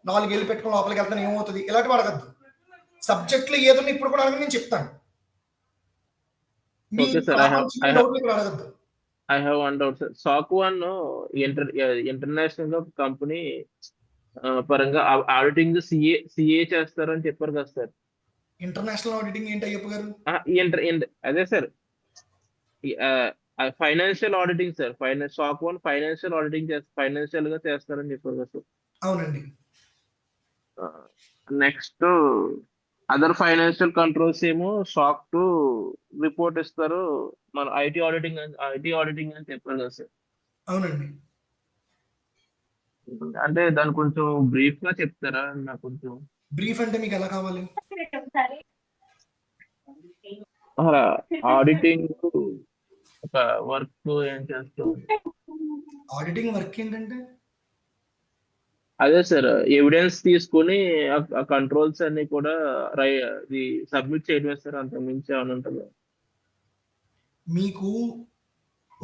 4 ఏళ్ళు పెట్టుకుని లోపలికి వెళ్తాను ఏమవుతుంది, ఇలాంటివి అడగద్దు. సబ్జెక్ట్లో ఏదన్నా ఇప్పుడు కూడా అడగండి, నేను చెప్తాను. అడగద్దు. I have one doubt sir. SOC one international గా కంపెనీ పరంగా ఆడిటింగ్ సిఏ చేస్తారని చెప్పారు కదా సార్. ఇంటర్నేషనల్ ఆడిటింగ్ ఏంటి అయ్యప్ప గారు? అదే sir, financial auditing sir. SOC one financial auditing financial గా చేస్తారని చెప్పారు కదా సార్. అవునండి. నెక్స్ట్ అదర్ ఫైనాన్షియల్ కంట్రోల్స్ ఏమో సాక్ టు రిపోర్ట్ ఇస్తారు, మన ఐటీ ఆడిటింగ్ అని చెప్పారు కదా సార్. అవునండి. అంటే దాని కొంచెం బ్రీఫ్ గా చెప్తారా నాకు కొంచెం? బ్రీఫ్ అంటే మీకు ఎలా కావాలి? ఆడిటింగ్ ఒక వర్క్ ఏం చేస్తాం? ఆడిటింగ్ వర్క్ ఏంటంటే అదే సార్, ఎవిడెన్స్ తీసుకుని ఆ కంట్రోల్స్ అన్ని కూడా సబ్మిట్ చేయడమే సార్, అంతకు మించి ఏమైనా ఉంటుందా? మీకు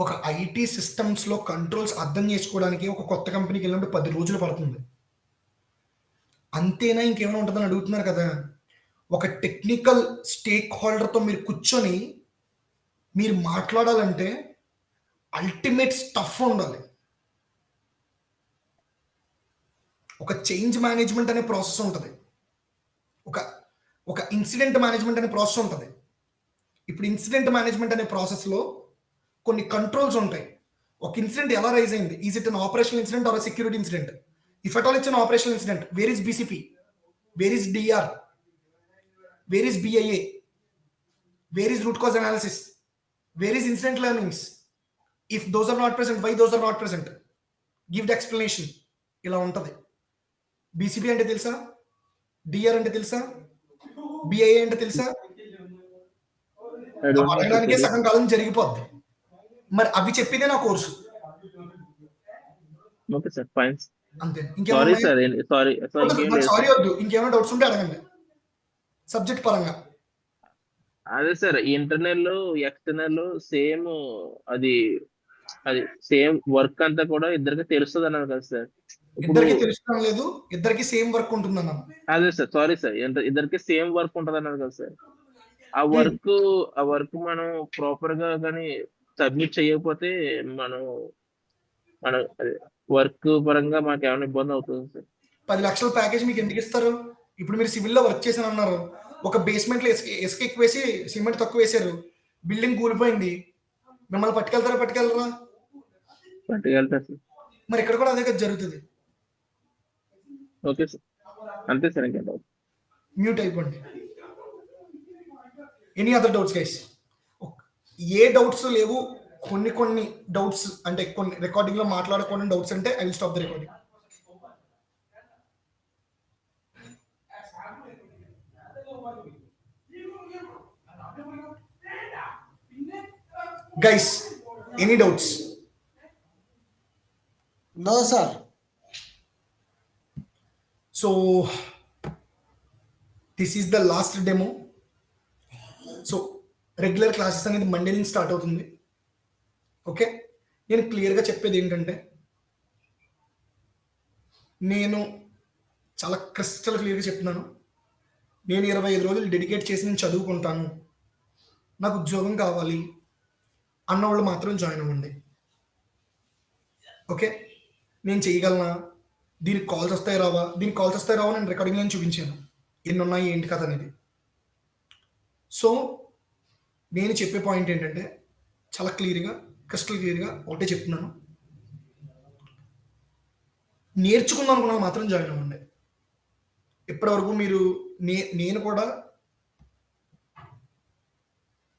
ఒక ఐటీ సిస్టమ్స్లో కంట్రోల్స్ అర్థం చేసుకోవడానికి ఒక కొత్త కంపెనీకి వెళ్ళినప్పుడు 10 రోజులు పడుతుంది. అంతేనా ఇంకేమైనా ఉంటుందని అడుగుతున్నారు కదా. ఒక టెక్నికల్ స్టేక్ హోల్డర్తో మీరు కూర్చొని మీరు మాట్లాడాలంటే అల్టిమేట్ స్టఫ్ ఉండాలి. ఒక చేంజ్ మేనేజ్మెంట్ అనే ప్రాసెస్ ఉంటుంది, ఒక ఇన్సిడెంట్ మేనేజ్మెంట్ అనే ప్రాసెస్ ఉంటుంది. ఇప్పుడు ఇన్సిడెంట్ మేనేజ్మెంట్ అనే ప్రాసెస్లో కొన్ని కంట్రోల్స్ ఉంటాయి. ఒక ఇన్సిడెంట్ ఎలా రైజ్ అయింది? Is it an operational incident or security incident? If at all it's an operational incident, where is BCP, where is DR, where is BIA, where is root cause analysis, where is incident learnings? If those are not present, why those are not present? Give the explanation. ఇలా ఉంటుంది. BCP అంటే తెలుసా? DR అంటే తెలుసా? BIA అంటే తెలుసా? అడగడానికే సగం కాలం జరిగిపోద్ది. మరి అవి చెప్పేదే నా కోర్సు. Okay sir, fine. అంతే. సారీ వద్దు. ఇంకేమైనా డౌట్స్ ఉంటే అడగండి సబ్జెక్ట్ పరంగా. అదే సార్, ఇంటర్నల్ ఎక్స్టర్నల్ సేమ్, అది సేమ్ వర్క్ అంతా కూడా ఇద్దరికి తెలుస్తుంది అన్నారు కదా సార్. ఇద్దరికి తెలుసుకోవడం లేదు, ఇద్దరికి సేమ్ వర్క్ ఉంటుంది అన్నాను. అదే సార్, సారీ సార్, ఇద్దరికి సేమ్ వర్క్ ఉంటుంది అన్నారు కదా సార్. ఆ వర్క్ మనం ప్రాపర్ గా కానీ సబ్మిట్ చేయకపోతే మనం వర్క్ పరంగా మాకు ఏమైనా ఇబ్బంది అవుతుంది సార్? 10 లక్షల ప్యాకేజ్ మీకు ఎందుకు ఇస్తారు? ఇప్పుడు మీరు సివిల్లో వర్క్ చేశాను అన్నారు, ఒక బేస్మెంట్ లో ఇసుక ఎక్కువ వేసి సిమెంట్ తక్కువ వేశారు, బిల్డింగ్ కూలిపోయింది, మిమ్మల్ని పట్టుకెళ్తారా? పట్టుకెళ్తారు సార్. మరి ఇక్కడ కూడా అదే కదా జరుగుతుంది. ఓకే సార్, అంతే సార్. ఇంకేం డౌట్? మ్యూట్ అయిపోండి. Any other doubts guys? ఏ డౌట్స్ లేవు, కొన్ని డౌట్స్ అంటే కొన్ని రికార్డింగ్ లో మాట్లాడుకోవడం డౌట్స్ అంటే I will stop the recording. Guys, any doubts? No sir. So this is the last demo. So regular classes అనేది మండే నుంచి స్టార్ట్ అవుతుంది. ఓకే, నేను క్లియర్గా చెప్పేది ఏంటంటే, నేను చాలా క్రిస్టల్ క్లియర్గా చెప్తున్నాను. నేను 25 రోజులు డెడికేట్ చేసి నేను చదువుకుంటాను, నాకు ఉద్యోగం కావాలి అన్నవాళ్ళు మాత్రం జాయిన్ అవ్వండి. ఓకే, నేను చేయగలనా, దీనికి కాల్స్ వస్తాయి రావా, దీనికి కాల్స్ వస్తాయి రావా నేను రికార్డింగ్ నేను చూపించాను ఎన్ని ఉన్నాయి ఏంటి కథ అనేది. సో నేను చెప్పే పాయింట్ ఏంటంటే చాలా క్లియర్గా క్రిస్టల్ క్లియర్గా ఒకటే చెప్తున్నాను, నేర్చుకుందాం అనుకున్నా మాత్రం జాయిన్ అవ్వండి. ఇప్పటివరకు మీరు నేను కూడా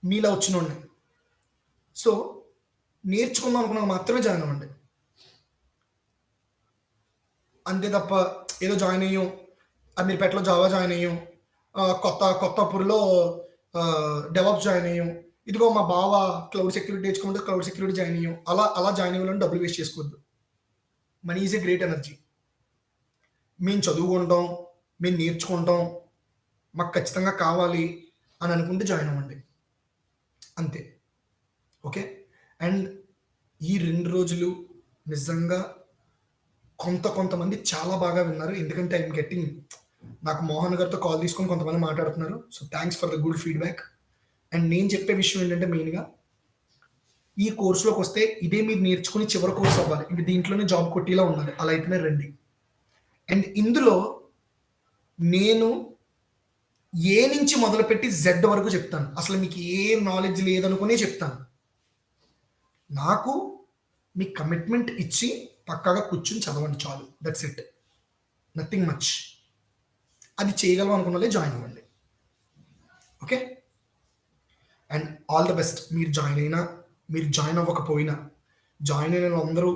మీలా వచ్చినోండి. సో నేర్చుకుందాం అనుకున్నా మాత్రమే జాయిన్ అవ్వండి. అంతే తప్ప ఏదో జాయిన్ అయ్యాం, అమీర్పేటలో జావా జాయిన్ అయ్యాం, కొత్తపూర్లో డెవాప్స్ జాయిన్ అయ్యాం, ఇదిగో మా బావ క్లౌడ్ సెక్యూరిటీ నేర్చుకుంటే క్లౌడ్ సెక్యూరిటీ జాయిన్ అయ్యాం, అలా జాయిన్ అయ్యాలని డబ్బులు వేస్ట్ చేసుకోవద్దు. Money is a great energy. మేము చదువుకుంటాం, మేము నేర్చుకుంటాం, మాకు ఖచ్చితంగా కావాలి అని అనుకుంటే జాయిన్ అవ్వండి, అంతే. ఓకే, అండ్ ఈ 2 రోజులు నిజంగా కొంతమంది చాలా బాగా విన్నారు. ఎందుకంటే ఐఎమ్ గెట్టింగ్, నాకు మోహన్ గారితో కాల్ తీసుకొని కొంతమంది మాట్లాడుతున్నారు. So thanks for the good feedback. And నేను చెప్పే విషయం ఏంటంటే మెయిన్గా ఈ కోర్సులోకి వస్తే ఇదే మీరు నేర్చుకుని చివరి కోర్సు అవ్వాలి, ఇంక దీంట్లోనే జాబ్ కొట్టేలా ఉండాలి, అలా అయితేనే రండి. అండ్ ఇందులో నేను ఏ నుంచి మొదలుపెట్టి జెడ్ వరకు చెప్తాను. అసలు మీకు ఏ నాలెడ్జ్ లేదనుకునే చెప్తాను. నాకు మీ కమిట్మెంట్ ఇచ్చి పక్కాగా కూర్చుని చదవండి చాలు, దట్స్ ఇట్, నథింగ్ మచ్. అది చేయగలం అనుకున్న వాళ్ళే జాయిన్ అవ్వండి. Okay, and all the best. మీరు జాయిన్ అయినా మీరు జాయిన్ అవ్వకపోయినా, జాయిన్ అయిన అందరూ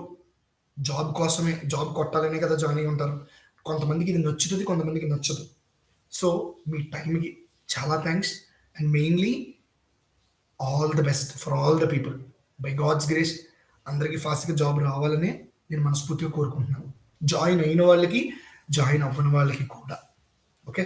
జాబ్ కోసమే, జాబ్ కొట్టాలనే కదా జాయిన్ అయి ఉంటారు. కొంతమందికి ఇది నచ్చుతుంది, కొంతమందికి నచ్చదు. సో మీ టైంకి చాలా thanks and mainly all the best for all the people. By god's grace అందరికీ ఫాస్ట్గా జాబ్ రావాలనే నేను మనస్ఫూర్తిగా కోరుకుంటున్నాను. జాయిన్ అయిన వాళ్ళకి, జాయిన్ అవ్వని వాళ్ళకి కూడా. ఓకే.